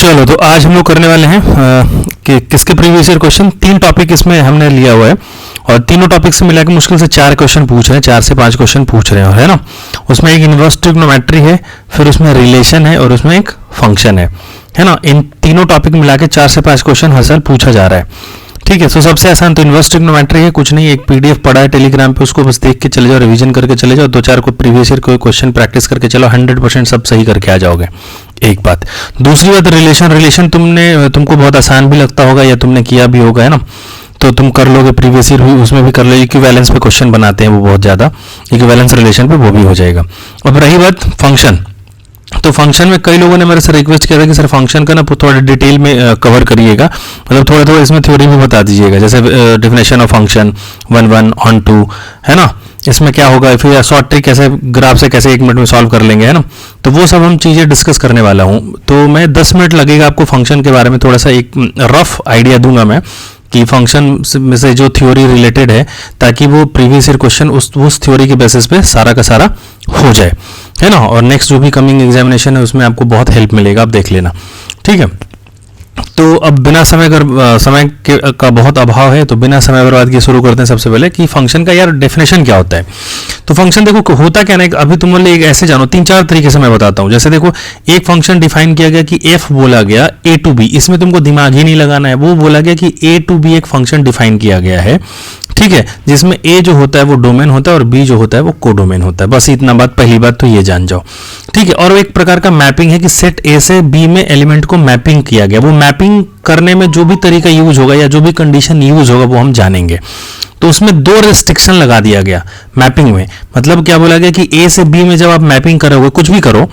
चलो तो आज हम लोग करने वाले हैं कि किसके प्रीवियस ईयर क्वेश्चन। 3 टॉपिक इसमें हमने लिया हुआ है और तीनों टॉपिक से मिला के मुश्किल से 4 क्वेश्चन पूछ रहे हैं, 4 से 5 क्वेश्चन पूछ रहे हैं, है ना। उसमें एक इनवर्स ट्रिग्नोमेट्री है, फिर उसमें रिलेशन है और उसमें एक फंक्शन है ना। इन तीनों टॉपिक मिला के 4 से 5 क्वेश्चन हर साल पूछा जा रहा है, ठीक है। तो सबसे आसान तो इनवर्स ट्रिग्नोमेट्री है, कुछ नहीं, एक पीडीएफ पड़ा है टेलीग्राम पे, उसको बस देख के चले जाओ, रिवीजन करके चले जाओ, 2-4 को प्रीवियस ईयर कोई क्वेश्चन प्रैक्टिस करके चलो, 100% सब सही करके आ जाओगे। एक बात। दूसरी बात, रिलेशन तुमको बहुत आसान भी लगता होगा या तुमने किया भी होगा, है ना। तो तुम कर लोगे, प्रीवियस ईयर भी उसमें भी कर लो। इक्विवेलेंस पे क्वेश्चन बनाते हैं वो बहुत ज़्यादा, इक्विवेलेंस रिलेशन पे वो भी हो जाएगा। अब रही बात फंक्शन, तो फंक्शन में कई लोगों ने मेरे से रिक्वेस्ट किया था कि सर फंक्शन का ना थोड़ा डिटेल में कवर करिएगा, मतलब थोड़ा थोड़ा इसमें थ्योरी भी बता दीजिएगा, जैसे डेफिनेशन ऑफ फंक्शन 1 on 2, है ना। इसमें क्या होगा, फिर शॉर्ट ट्रिक कैसे ग्राफ से कैसे 1 मिनट में सॉल्व कर लेंगे, है ना। तो वो सब हम चीज़ें डिस्कस करने वाला हूँ। तो मैं 10 मिनट लगेगा आपको फंक्शन के बारे में थोड़ा सा एक रफ आइडिया दूंगा मैं कि फंक्शन में से जो थ्योरी रिलेटेड है, ताकि वो प्रीवियस ईयर क्वेश्चन उस थ्योरी के बेसिस पे सारा का सारा हो जाए, है ना। और नेक्स्ट जो भी कमिंग एग्जामिनेशन है उसमें आपको बहुत हेल्प मिलेगा, आप देख लेना, ठीक है। तो अब बिना समय का बहुत अभाव है, तो बिना समय बर्बाद किए शुरू करते हैं सबसे पहले कि फंक्शन का यार डेफिनेशन क्या होता है। तो फंक्शन देखो होता क्या ना, अभी तुम लोग एक ऐसे जानो, 3-4 तरीके से मैं बताता हूँ। जैसे देखो, एक फंक्शन डिफाइन किया गया कि f बोला गया a to b, इसमें तुमको दिमाग ही नहीं लगाना है। वो बोला गया कि a to b एक फंक्शन डिफाइन किया गया है, ठीक है, जिसमें a जो होता है वो डोमेन होता है और b जो होता है वो कोडोमेन होता है। बस इतना बात, पहली बात तो ये जान जाओ, ठीक है। और एक प्रकार का मैपिंग है कि सेट a से b में एलिमेंट को मैपिंग किया गया। वो मैपिंग करने में जो भी तरीका यूज होगा या जो भी कंडीशन यूज होगा वो हम जानेंगे। तो उसमें 2 रेस्ट्रिक्शन लगा दिया गया मैपिंग में। मतलब क्या बोला गया कि a से b में जब आप मैपिंग करोगे, कुछ भी करो,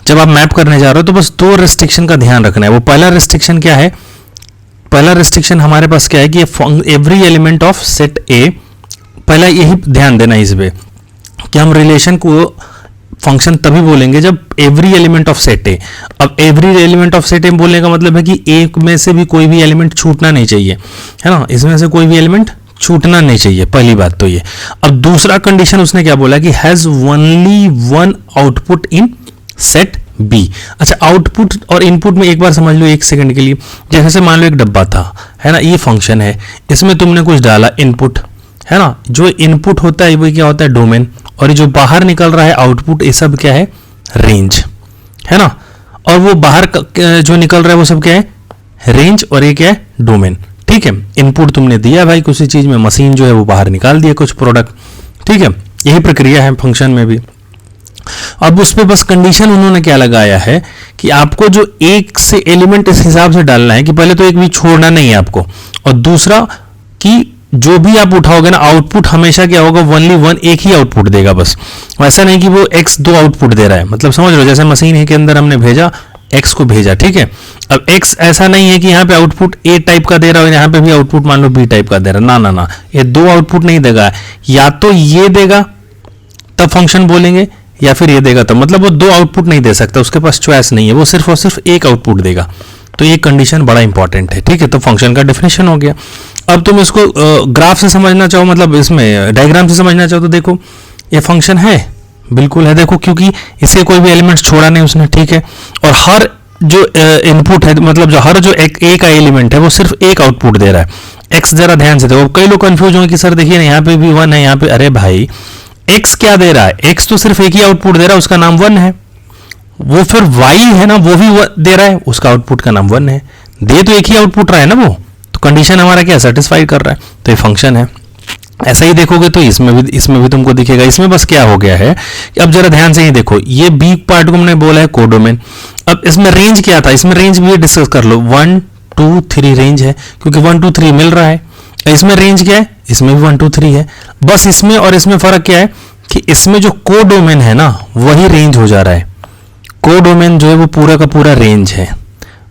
जब आप मैप करने जा रहे हो तो बस 2 रेस्ट्रिक्शन का ध्यान रखना है। वो पहला रेस्ट्रिक्शन क्या है, पहला रेस्ट्रिक्शन हमारे पास क्या है कि एवरी एलिमेंट ऑफ सेट ए, पहला यही ध्यान देना इस पे कि हम रिलेशन को फंक्शन तभी बोलेंगे जब every element of set A. अब every element of set A बोलने का मतलब है कि एक में से भी कोई भी एलिमेंट छूटना नहीं चाहिए, है ना। इसमें से कोई भी एलिमेंट छूटना नहीं चाहिए, पहली बात तो ये। अब दूसरा कंडीशन उसने क्या बोला कि has only 1 output in set B. अच्छा, आउटपुट और इनपुट में एक बार समझ लो 1 सेकंड के लिए। जैसे मान लो एक डब्बा था, है ना, ये फंक्शन है, इसमें तुमने कुछ डाला इनपुट, है ना। जो इनपुट होता है वो क्या होता है, डोमेन, और जो बाहर निकल रहा है आउटपुट, ये सब क्या है, रेंज, है ना। और वो बाहर जो निकल रहा है वो सब क्या है, रेंज, और ये क्या है, डोमेन, ठीक है। इनपुट तुमने दिया भाई किसी चीज में, मशीन जो है वो बाहर निकाल दिया कुछ प्रोडक्ट, ठीक है। यही प्रक्रिया है फंक्शन में भी। अब उस पे बस कंडीशन उन्होंने क्या लगाया है कि आपको जो एक से एलिमेंट इस हिसाब से डालना है कि पहले तो एक भी छोड़ना नहीं है आपको, और दूसरा कि जो भी आप उठाओगे ना, आउटपुट हमेशा क्या होगा, ओनली 1, एक ही आउटपुट देगा बस। वैसा नहीं कि वो x 2 आउटपुट दे रहा है, मतलब समझ लो, जैसे मशीन के अंदर हमने भेजा x को भेजा, ठीक है। अब x ऐसा नहीं है कि यहाँ पे आउटपुट a टाइप का दे रहा है और यहाँ पे भी आउटपुट मान लो b टाइप का दे रहा है, ना ना, ये 2 आउटपुट नहीं देगा। या तो ये देगा तब फंक्शन बोलेंगे, या फिर ये देगा तब, मतलब वो 2 आउटपुट नहीं दे सकता, उसके पास चॉइस नहीं है, वो सिर्फ और सिर्फ एक आउटपुट देगा। तो ये कंडीशन बड़ा इंपॉर्टेंट है, ठीक है। तो फंक्शन का डेफिनेशन हो गया। अब तुम इसको ग्राफ से समझना चाहो, मतलब इसमें डायग्राम से समझना चाहो, तो देखो ये फंक्शन है, बिल्कुल है, देखो, क्योंकि इसके कोई भी एलिमेंट्स छोड़ा नहीं उसने, ठीक है। और हर जो इनपुट है, मतलब जो हर जो एक का एलिमेंट है वो सिर्फ एक आउटपुट दे रहा है। एक्स जरा ध्यान से देखो, कई लोग कंफ्यूज होंगे कि सर देखिए ना, यहाँ पे भी 1 है, यहाँ पे, अरे भाई एक्स क्या दे रहा है, एक्स तो सिर्फ एक ही आउटपुट दे रहा है, उसका नाम 1 है। वो फिर y है ना, वो भी दे रहा है, उसका आउटपुट का नाम 1 है। दे तो एक ही आउटपुट रहा है ना वो, तो कंडीशन हमारा क्या सेटिस्फाई कर रहा है, तो ये फंक्शन है। ऐसा ही देखोगे तो इसमें भी तुमको दिखेगा। इसमें बस क्या हो गया है कि अब जरा ध्यान से ही देखो, ये बी पार्ट को हमने बोला है कोडोमेन। अब इसमें रेंज क्या था, इसमें रेंज भी डिस्कस कर लो, 1 2 3 रेंज है, क्योंकि 1 2 3 मिल रहा है। इसमें रेंज क्या है, इसमें भी 1 2 3 है। बस इसमें और इसमें फर्क क्या है कि इसमें जो कोडोमेन है ना वही रेंज हो जा रहा है। कोडोमेन जो है वो पूरा का पूरा रेंज है।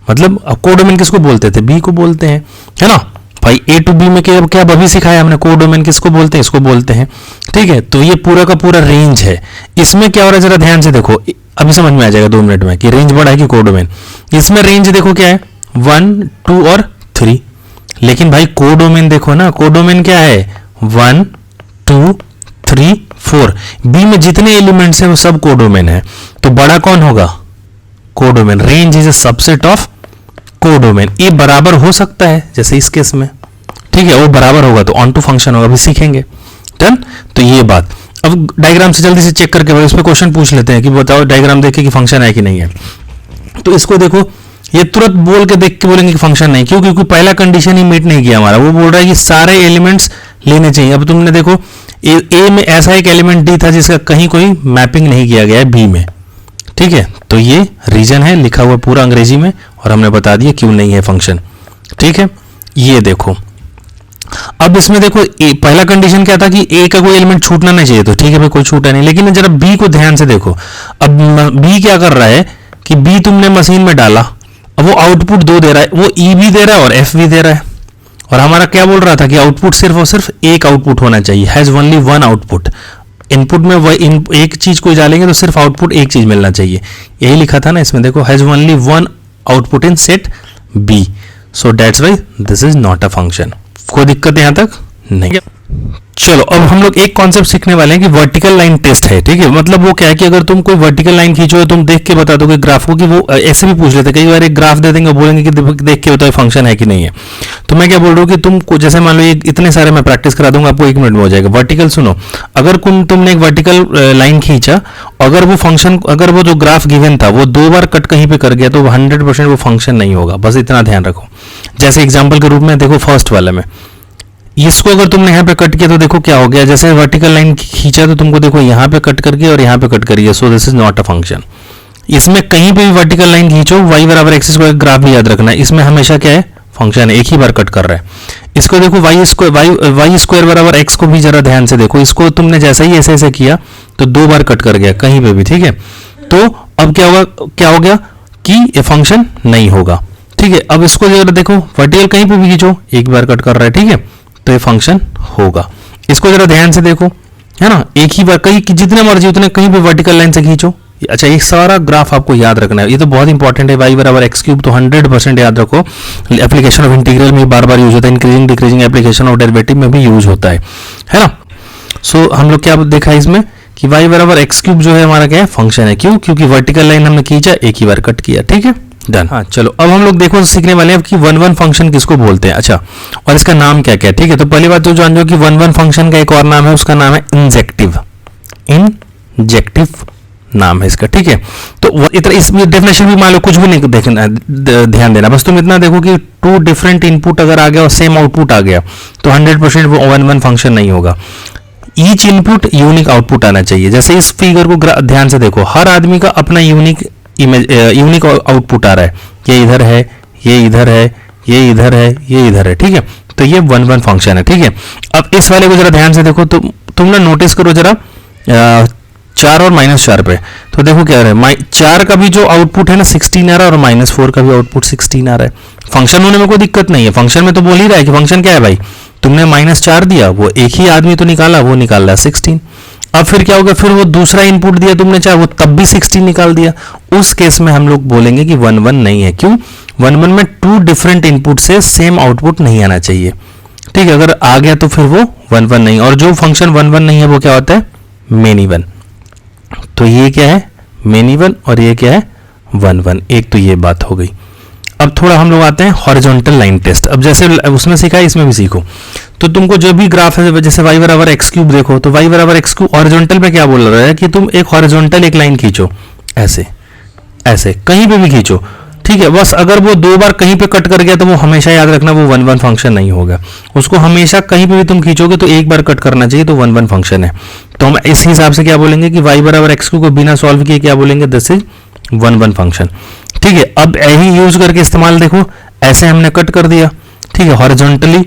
मतलब कोडोमेन किसको बोलते थे, बी को बोलते हैं, है ना भाई। ए टू बी में क्या अभी सिखाया हमने, कोडोमेन किसको बोलते हैं, इसको बोलते हैं, ठीक है। तो ये पूरा का पूरा रेंज है। इसमें क्या हो रहा है जरा ध्यान से देखो, अभी समझ में आ जाएगा 2 मिनट में कि रेंज बड़ा है कि कोडोमेन। इसमें रेंज देखो क्या है, 1 2 और 3, लेकिन भाई कोडोमेन देखो ना, कोडोमेन क्या है, 1 2 3 4। बी में जितने एलिमेंट्स हैं वो सब कोडोमेन है। तो बड़ा कौन होगा, codomain. Range is a subset of codomain, ये बराबर हो सकता है जैसे इस केस में, ठीक है, वो बराबर होगा तो ऑन टू फंक्शन होगा, अभी सीखेंगे। डन। तो ये बात, अब डायग्राम से जल्दी से चेक करके इस पे क्वेश्चन पूछ लेते हैं कि बताओ डायग्राम देख के कि फंक्शन है कि नहीं है। तो इसको देखो, ये तुरंत बोल के देख के बोलेंगे कि फंक्शन नहीं, क्यों? क्योंकि पहला कंडीशन ही मीट नहीं किया हमारा, वो बोल रहा है कि सारे एलिमेंट्स लेने चाहिए। अब तुमने देखो ए में ऐसा एक एलिमेंट डी था जिसका कहीं कोई मैपिंग नहीं किया गया है बी में, ठीक है, तो ये रीजन है, लिखा हुआ पूरा अंग्रेजी में, और हमने बता दिया क्यों नहीं है फंक्शन, ठीक है। ये देखो, अब इसमें देखो पहला कंडीशन क्या था कि ए का कोई एलिमेंट छूटना नहीं चाहिए, तो ठीक है भाई कोई छूटा नहीं, लेकिन जरा बी को ध्यान से देखो। अब बी क्या कर रहा है कि बी तुमने मशीन में डाला, अब वो आउटपुट 2 दे रहा है, वो ई भी दे रहा है और एफ भी दे रहा है, और हमारा क्या बोल रहा था कि आउटपुट सिर्फ और सिर्फ एक आउटपुट होना चाहिए, has only one output. Input में एक चीज को डालेंगे तो सिर्फ आउटपुट एक चीज मिलना चाहिए, यही लिखा था ना इसमें, देखो has only one output in set B, so that's why this is not a function. कोई दिक्कत यहां तक नहीं। चलो अब हम लोग एक कॉन्सेप्ट सीखने वाले हैं कि वर्टिकल लाइन टेस्ट है, ठीक है। मतलब वो क्या है कि अगर तुम कोई वर्टिकल लाइन खींचो, तुम देख के बता दोगे ग्राफ को, कि वो ऐसे भी पूछ लेते, कई बार एक ग्राफ दे देंगे, बोलेंगे कि देख के बताओ फंक्शन है कि नहीं है। तो मैं क्या बोल रहा हूँ कि तुम जैसे मान लो ये इतने सारे मैं प्रैक्टिस करा दूंगा, आपको 1 मिनट में हो जाएगा। वर्टिकल सुनो, अगर तुमने एक वर्टिकल लाइन खींचा, अगर वो फंक्शन, अगर वो जो ग्राफ गिवन था वो 2 बार कट कहीं पे कर गया, तो 100% वो फंक्शन नहीं होगा, बस इतना ध्यान रखो। जैसे एग्जाम्पल के रूप में देखो, फर्स्ट वाले में इसको अगर तुमने यहाँ पे कट किया तो देखो क्या हो गया, जैसे वर्टिकल लाइन खींचा तो तुमको देखो यहाँ पे कट करके और यहाँ पे कट करिए, सो this is not a function. इसमें कहीं पे भी वर्टिकल लाइन खींचो, y बराबर एक्स स्क्वायर ग्राफ भी याद रखना है, इसमें हमेशा क्या है फंक्शन है, एक ही बार कट कर रहा है। इसको देखो वाई स्क्वायर बराबर एक्स को भी जरा ध्यान से देखो, इसको तुमने जैसे ही ऐसे किया तो 2 बार कट कर गया कहीं पे भी, ठीक है। तो अब क्या हो गया कि ये फंक्शन नहीं होगा, ठीक है। अब इसको जरा देखो, वर्टिकल कहीं पे भी खींचो 1 बार कट कर रहा है, ठीक है, तो ये फंक्शन होगा। इसको जरा ध्यान से देखो, है ना, एक ही बार कहीं जितने मर्जी उतने कहीं पे वर्टिकल लाइन से खींचो। अच्छा, एक सारा ग्राफ आपको याद रखना है, ये तो बहुत इंपॉर्टेंट है। y बराबर एक्स क्यूब तो 100% याद रखो, एप्लीकेशन ऑफ इंटीग्रल में बार बार यूज होता है, increasing decreasing application of derivative में भी यूज होता है ना। सो हम लोग क्या देखा है इसमें कि y बराबर एक्स क्यूब जो है हमारा क्या है फंक्शन है, क्यों? क्योंकि वर्टिकल लाइन हमने खींचा, एक ही बार कट किया, ठीक है, डन। हाँ चलो, अब हम लोग देखो सीखने वाले हैं कि 1 1 फंक्शन किसको बोलते हैं। अच्छा, और इसका नाम क्या क्या है, ठीक है। तो पहली बात तो जान लो कि 1 1 फंक्शन का एक और नाम है, उसका नाम है इंजेक्टिव। इंजेक्टिव नाम है इसका, ठीक है। तो इस डेफिनेशन भी मान लो कुछ भी नहीं देखना, ध्यान देना, बस तुम इतना देखो कि 2 डिफरेंट इनपुट अगर आ गया और सेम आउटपुट आ गया तो 100% वो 1 1 फंक्शन नहीं होगा। ईच इनपुट यूनिक आउटपुट आना चाहिए। जैसे इस फिगर को ध्यान से देखो, हर आदमी का अपना यूनिक यूनिक आउटपुट आ रहा है, ये इधर है, ये इधर है, ये इधर है, ये इधर है, ठीक है। तो ये 1 1 फंक्शन है, ठीक है। अब इस वाले को जरा ध्यान से देखो, तो तुम ना नोटिस करो जरा 4 और -4 पे, तो देखो क्या रहा है, 4 का भी जो आउटपुट है ना 16 आ रहा है, और -4 का भी आउटपुट 16 आ रहा है। फंक्शन होने में कोई दिक्कत नहीं है, फंक्शन में तो बोल ही रहा है कि फंक्शन क्या है भाई, तुमने -4 दिया, वो एक ही आदमी तो निकाला, वो निकाल रहा है 16। अब फिर क्या होगा, फिर वो दूसरा इनपुट दिया तुमने, चाहे वो तब भी 16 निकाल दिया, उस केस में हम लोग बोलेंगे कि 1 1 नहीं है। क्यों? 1 1 में 2 डिफरेंट इनपुट से सेम आउटपुट नहीं आना चाहिए, ठीक है। अगर आ गया तो फिर वो 1 1 नहीं, और जो फंक्शन 1 1 नहीं है वो क्या होता है, मेनी वन। तो ये क्या है, मेनी वन, और ये क्या है 1 1। एक तो ये बात हो गई। अब थोड़ा हम लोग आते हैं हॉरिजॉन्टल लाइन टेस्ट। अब जैसे उसमें सीखा है इसमें भी सीखो। तो तुमको जो भी ग्राफ है, जैसे y बराबर एक्स क्यूब देखो, तो y बराबर एक्स क्यूब हॉरिजॉन्टल में क्या बोल रहा है कि तुम एक हॉरिजॉन्टल एक लाइन खींचो, ऐसे ऐसे कहीं पे भी खींचो, ठीक है। बस अगर वो 2 बार कहीं पे कट कर गया तो वो हमेशा याद रखना वो 1 1 फंक्शन नहीं होगा। उसको हमेशा कहीं पे भी तुम खींचोगे तो एक बार कट करना चाहिए, तो 1 1 फंक्शन है। तो हम इस हिसाब से क्या बोलेंगे कि y बराबर एक्स क्यूब को बिना सॉल्व किए क्या बोलेंगे, दिस इज 1 1 फंक्शन, ठीक है। अब यही यूज करके इस्तेमाल देखो, ऐसे हमने कट कर दिया, ठीक है, हॉरिजॉन्टली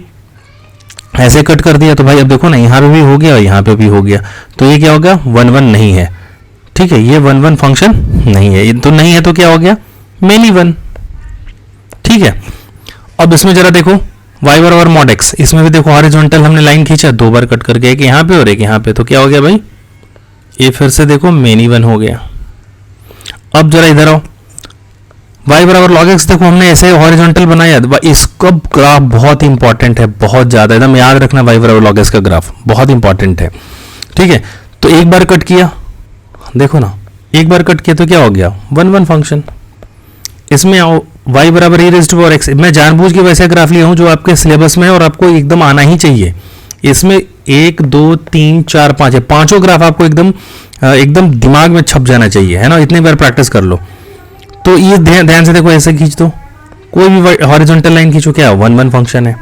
ऐसे कट कर दिया, तो भाई अब देखो ना यहाँ पे भी हो गया और यहाँ पे भी हो गया, तो ये क्या हो गया 1 1 नहीं है, ठीक है। ये 1 1 फंक्शन नहीं है, ये तो नहीं है, तो क्या हो गया मेनी वन, ठीक है। अब इसमें जरा देखो y बराबर मॉड x, इसमें भी देखो हॉरिजॉन्टल हमने लाइन खींचा, 2 बार कट करके, एक यहाँ पे और एक यहाँ पे, तो क्या हो गया भाई, ये फिर से देखो मेनी वन हो गया। अब जरा इधर आओ, y बराबर log x देखो हमने ऐसे हॉरिजॉन्टल बनाया, इसका ग्राफ बहुत इंपॉर्टेंट है, बहुत ज्यादा, एकदम याद रखना y बराबर log x का ग्राफ बहुत इंपॉर्टेंट है, ठीक है। तो एक बार कट किया, देखो ना एक बार कट किया तो क्या हो गया 1 1 फंक्शन। इसमें आओ y बराबर e raise to power x। मैं जानबूझ के वैसे ग्राफ लिया हूँ जो आपके सिलेबस में है और आपको एकदम आना ही चाहिए। इसमें 1 2 3 4 5 है, पांचों ग्राफ आपको एकदम दिमाग में छप जाना चाहिए, है ना। इतनी बार प्रैक्टिस कर लो। तो ये ध्यान से देखो, ऐसे खींच दो, कोई भी हॉरिजॉन्टल लाइन खींचो, क्या 1 1 फंक्शन है,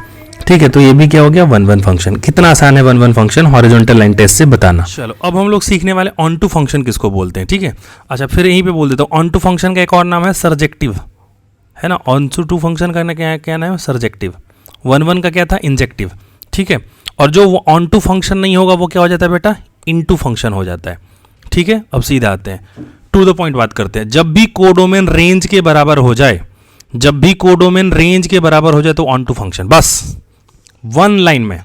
ठीक है। तो ये भी क्या हो गया 1 1 फंक्शन। कितना आसान है 1 1 फंक्शन हॉरिजॉन्टल लाइन टेस्ट से बताना। चलो अब हम लोग सीखने वाले ऑन टू फंक्शन किसको बोलते हैं, ठीक है। अच्छा फिर यहीं पे बोल देता हूँ, ऑन टू फंक्शन का एक और नाम है सरजेक्टिव, है ना। ऑन टू फंक्शन का क्या नाम है, सरजेक्टिव। 1 1 का क्या था, इंजेक्टिव, ठीक है। और जो ऑन टू फंक्शन नहीं होगा वो क्या हो जाता है बेटा, इनटू फंक्शन हो जाता है, ठीक है। अब सीधा आते हैं, टू द पॉइंट बात करते हैं। जब भी कोडोमेन रेंज के बराबर हो जाए, जब भी कोडोमेन रेंज के बराबर हो जाए तो ऑन टू फंक्शन, बस 1 लाइन में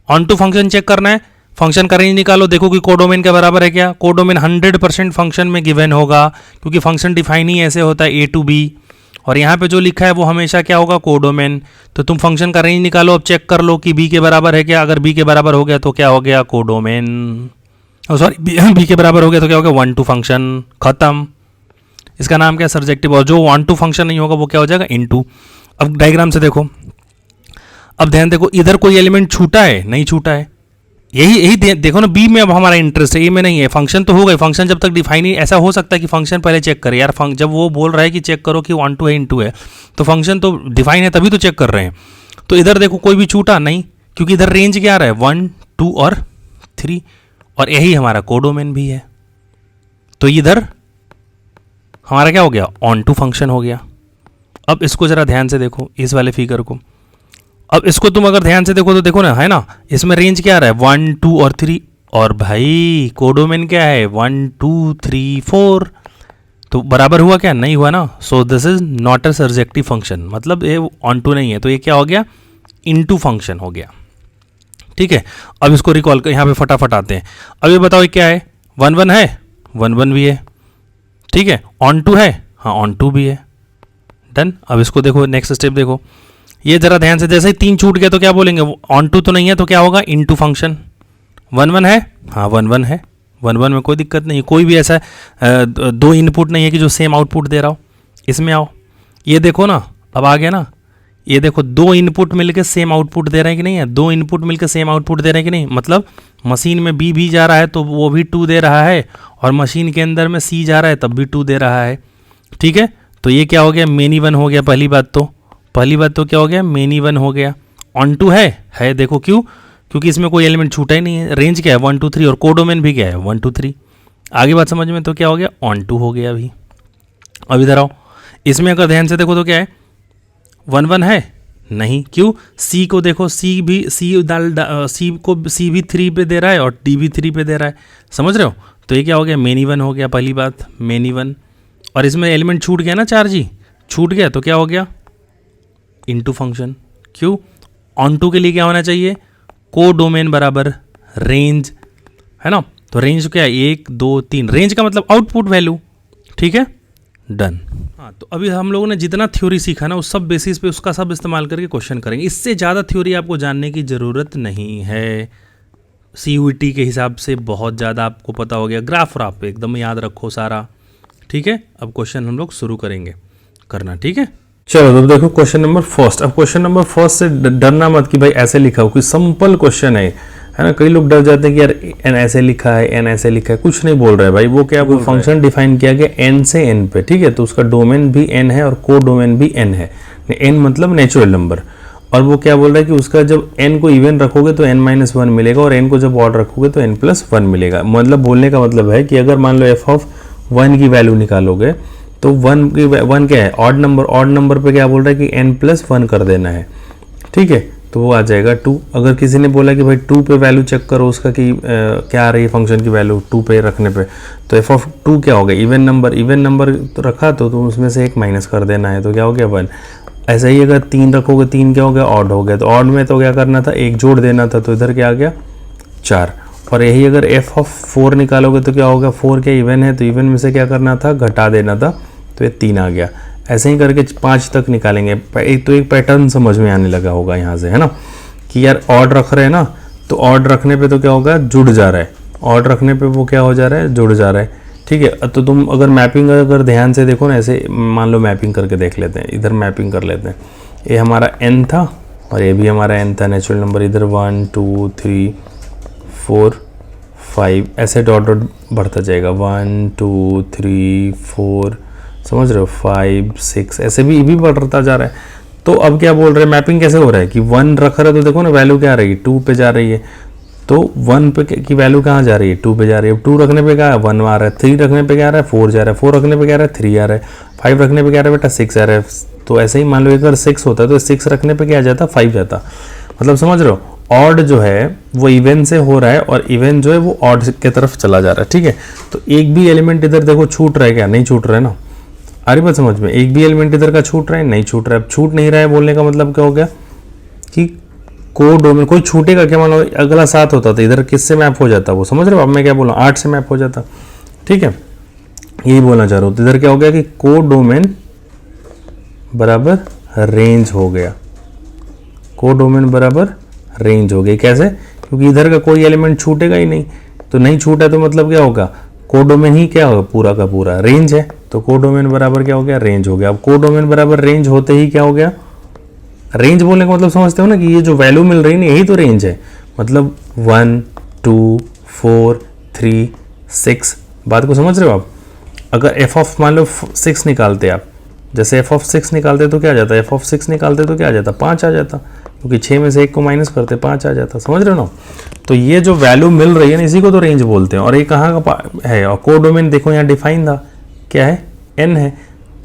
ऑन टू फंक्शन चेक करना है। फंक्शन का रेंज निकालो, देखो कि कोडोमेन के बराबर है क्या। कोडोमेन 100% फंक्शन में गिवन होगा, क्योंकि फंक्शन डिफाइन ही ऐसे होता है, ए टू बी, और यहाँ पे जो लिखा है वो हमेशा क्या होगा, कोडोमेन। तो तुम फंक्शन का रेंज निकालो, अब चेक कर लो कि बी के बराबर है क्या। अगर बी के बराबर हो गया तो क्या हो गया, कोडोमेन। सॉरी, बी के बराबर हो गया तो क्या हो गया, 1 2 फंक्शन, खत्म। इसका नाम क्या है, सरजेक्टिव। और जो 1 2 फंक्शन नहीं होगा वो क्या हो जाएगा, इनटू। अब डायग्राम से देखो, अब ध्यान देखो, इधर कोई एलिमेंट छूटा है, नहीं छूटा है। यही देखो ना, बी में अब हमारा इंटरेस्ट है, ए में नहीं है। फंक्शन तो हो गए, फंक्शन जब तक डिफाइन ही, ऐसा हो सकता है कि फंक्शन पहले चेक करे यार। जब वो बोल रहा है कि चेक करो कि 1 2 है, इनटू है, तो फंक्शन तो डिफाइन है तभी तो चेक कर रहे हैं। तो इधर देखो कोई भी छूटा नहीं, क्योंकि इधर रेंज क्या आ रहा है, 1 2 और 3, और यही हमारा कोडोमेन भी है। तो इधर हमारा क्या हो गया, ऑन टू फंक्शन हो गया। अब इसको जरा ध्यान से देखो, इस वाले फिगर को। अब इसको तुम अगर ध्यान से देखो तो देखो ना, है ना, इसमें रेंज क्या आ रहा है, 1 2 और 3, और भाई कोडोमेन क्या है, 1 2 3 4। तो बराबर हुआ क्या, नहीं हुआ ना। So this is not a surjective function, मतलब ये ऑन टू नहीं है। तो ये क्या हो गया, इनटू फंक्शन हो गया, ठीक है। अब इसको रिकॉल कर, यहाँ पे फटाफट आते हैं। अब ये बताओ क्या है, 1 1 है, 1 1 भी है, ठीक है। ऑन टू है, हाँ ऑन टू भी है, डन। अब इसको देखो, नेक्स्ट स्टेप देखो, ये जरा ध्यान से, जैसे ही 3 छूट गया तो क्या बोलेंगे, ऑन टू तो नहीं है तो क्या होगा, इनटू फंक्शन। 1 1 है, हाँ 1 1 है, 1 1 में कोई दिक्कत नहीं, कोई भी ऐसा 2 इनपुट नहीं है कि जो सेम आउटपुट दे रहा हो। इसमें आओ, ये देखो ना, अब आ गया ना, ये देखो 2 इनपुट मिलकर सेम आउटपुट दे रहे हैं कि नहीं है, 2 इनपुट मिलकर सेम आउटपुट दे रहे हैं कि नहीं, मतलब मशीन में बी भी जा रहा है तो वो भी 2 दे रहा है, और मशीन के अंदर में सी जा रहा है तब भी 2 दे रहा है, ठीक है। तो ये क्या हो गया, मेनी 1 हो गया। पहली बात तो क्या हो गया, मेनी 1 हो गया। ऑन टू है, देखो क्यों, क्योंकि इसमें कोई एलिमेंट छूटा ही नहीं है। रेंज क्या है, 1 2 3, और कोडोमेन भी क्या है, 1 2 3। आगे बात समझ में, तो क्या हो गया, ऑन टू हो गया अभी। अब इधर आओ, इसमें अगर ध्यान से देखो तो क्या है, 1 1 है, नहीं, क्यों, सी को देखो, सी भी 3 पे दे रहा है और डी भी 3 पे दे रहा है, समझ रहे हो। तो ये क्या हो गया, मेनी 1 हो गया। पहली बात मेनी 1, और इसमें एलिमेंट छूट गया ना, 4 जी छूट गया तो क्या हो गया, इनटू फंक्शन। क्यों, ऑन टू के लिए क्या होना चाहिए, कोडोमेन बराबर रेंज, है ना। तो रेंज क्या है, 1 2 3, रेंज का मतलब आउटपुट वैल्यू, ठीक है, डन। हाँ, तो अभी हम लोगों ने जितना थ्योरी सीखा ना, उस सब बेसिस पे उसका सब इस्तेमाल करके क्वेश्चन करेंगे। इससे ज़्यादा थ्योरी आपको जानने की ज़रूरत नहीं है। CUET के हिसाब से बहुत ज़्यादा आपको पता हो गया, ग्राफ पे एकदम याद रखो सारा, ठीक है। अब क्वेश्चन हम लोग शुरू करेंगे करना, ठीक है। चलो तो देखो क्वेश्चन नंबर फर्स्ट। अब क्वेश्चन नंबर फर्स्ट से डरना मत कि भाई ऐसे लिखा हो, कोई सिंपल क्वेश्चन है ना। कई लोग डर जाते हैं कि यार एन ऐसे लिखा है, एन ऐसे लिखा है, कुछ नहीं बोल रहा है भाई। वो क्या, वो फंक्शन डिफाइन किया गया एन से एन पे, ठीक है। तो उसका डोमेन भी एन है और को डोमेन भी एन है। एन मतलब नेचुरल नंबर, और वो क्या बोल रहा है कि उसका जब एन को इवन रखोगे तो n-1 मिलेगा, और एन को जब ऑड रखोगे तो n+1 मिलेगा। मतलब बोलने का मतलब है कि अगर मान लो f(1) की वैल्यू निकालोगे तो 1 क्या है, ऑड नंबर पे क्या बोल रहा है कि n+1 कर देना है, ठीक है। तो वो आ जाएगा 2। अगर किसी ने बोला कि भाई 2 पे वैल्यू चेक करो उसका कि क्या आ रही है फंक्शन की वैल्यू 2 पे रखने पे, तो f(2) क्या होगा, इवन नंबर तो रखा तो तुम उसमें से 1 माइनस कर देना है, तो क्या हो गया 1। ऐसा ही अगर 3 रखोगे, 3 क्या हो गया, ऑड हो गया। तो ऑड में तो क्या करना था, 1 जोड़ देना था, तो इधर क्या आ गया 4। और यही अगर f(4) निकालोगे तो क्या होगा, 4 क्या इवन है, तो इवन में से क्या करना था, घटा देना था, तो ये 3 आ गया। ऐसे ही करके 5 तक निकालेंगे। तो एक पैटर्न समझ में आने लगा होगा यहाँ से, है ना, कि यार ऑड रख रहे हैं ना, तो ऑड रखने पे तो क्या होगा, जुड़ जा रहा है। ऑड रखने पे वो क्या हो जा रहा है, जुड़ जा रहा है। ठीक है। तो तुम अगर मैपिंग अगर ध्यान से देखो ना, ऐसे मान लो मैपिंग करके देख लेते हैं, इधर मैपिंग कर लेते हैं। ये हमारा n था और ये भी हमारा n था, नेचुरल नंबर। इधर 1 2 3 4 5 ऐसे डॉट डॉट बढ़ता जाएगा, 1 2 3 4, समझ रहे हो, 5 6 ऐसे भी बढ़ता जा रहा है। तो अब क्या बोल रहे हैं, मैपिंग कैसे हो रहा है कि 1 रख रहा है तो देखो ना वैल्यू क्या आ रही है, 2 पे जा रही है। तो 1 पे की वैल्यू कहाँ जा रही है, 2 पे जा रही है। 2 रखने पे क्या है, 1 आ रहा है। 3 रखने पे क्या आ रहा है, 4 जा रहा है। 4 रखने पे क्या आ रहा है, 3 आ रहा है। 5 रखने पे क्या आ रहा है बेटा, 6 आ रहा है। तो ऐसे ही मान लो अगर 6 होता है तो 6 रखने पे क्या आ जाता, 5 जाता। मतलब समझ रहे हो, ऑड जो है वो इवन से हो रहा है और इवन जो है वो ऑड की तरफ चला जा रहा है। ठीक है, तो एक भी एलिमेंट इधर देखो छूट रहा है क्या, नहीं छूट रहा है ना। आ रही बात समझ में, एक भी एलिमेंट इधर का छूट रहा है, नहीं छूट रहा है। छूट नहीं रहा है बोलने का मतलब क्या हो गया कि कोडोमेन कोई छूटेगा क्या। मान लो अगला 7 होता तो इधर किससे मैप हो जाता, वो समझ रहे हो। अब मैं क्या बोला, 8 से मैप हो जाता। ठीक है, यही बोलना चाह रहा हूँ। तो इधर क्या हो गया कि कोडोमेन बराबर रेंज हो गया, कोडोमेन बराबर रेंज हो गई। कैसे, क्योंकि इधर का कोई एलिमेंट छूटेगा ही नहीं। तो नहीं छूटा तो मतलब क्या होगा, कोडोमेन ही क्या होगा, पूरा का पूरा रेंज है। तो कोडोमेन बराबर क्या हो गया, रेंज हो गया। अब कोडोमेन बराबर रेंज होते ही क्या हो गया, रेंज बोलने का मतलब समझते हो ना कि ये जो वैल्यू मिल रही है ना यही तो रेंज है। मतलब 1 2 4 3 6, बात को समझ रहे हो आप। अगर एफ ऑफ मान लो 6 निकालते आप, जैसे एफ ऑफ 6 निकालते तो क्या आ जाता, एफ ऑफ 6 निकालते तो क्या आ जाता, 5 आ जाता, क्योंकि 6 में से 1 को माइनस करते 5 आ जाता। समझ रहे हो ना। तो ये जो वैल्यू मिल रही है ना इसी को तो रेंज बोलते हैं। और ये कहाँ का है, और कोडोमेन देखो यहाँ डिफाइन था, क्या है, n है।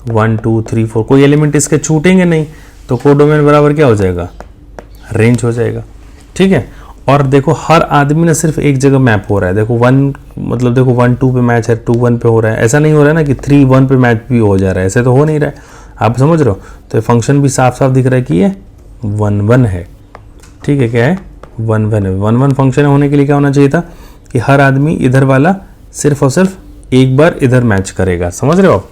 1 2 3 4 कोई एलिमेंट इसके छूटेंगे नहीं, तो कोडोमेन बराबर क्या हो जाएगा, रेंज हो जाएगा। ठीक है, और देखो हर आदमी ना सिर्फ एक जगह मैप हो रहा है। देखो 1 मतलब देखो 1 2 पे मैच है, 2 1 पे हो रहा है। ऐसा नहीं हो रहा है ना कि 3 1 पे मैच भी हो जा रहा है, ऐसे तो हो नहीं रहा है। आप समझ रहे हो। तो फंक्शन भी साफ साफ दिख रहा है कि ये 1 1 है। ठीक है, क्या है, 1 1 है। 1 1 फंक्शन होने के लिए क्या होना चाहिए था कि हर आदमी इधर वाला सिर्फ और सिर्फ एक बार इधर मैच करेगा। समझ रहे हो आप।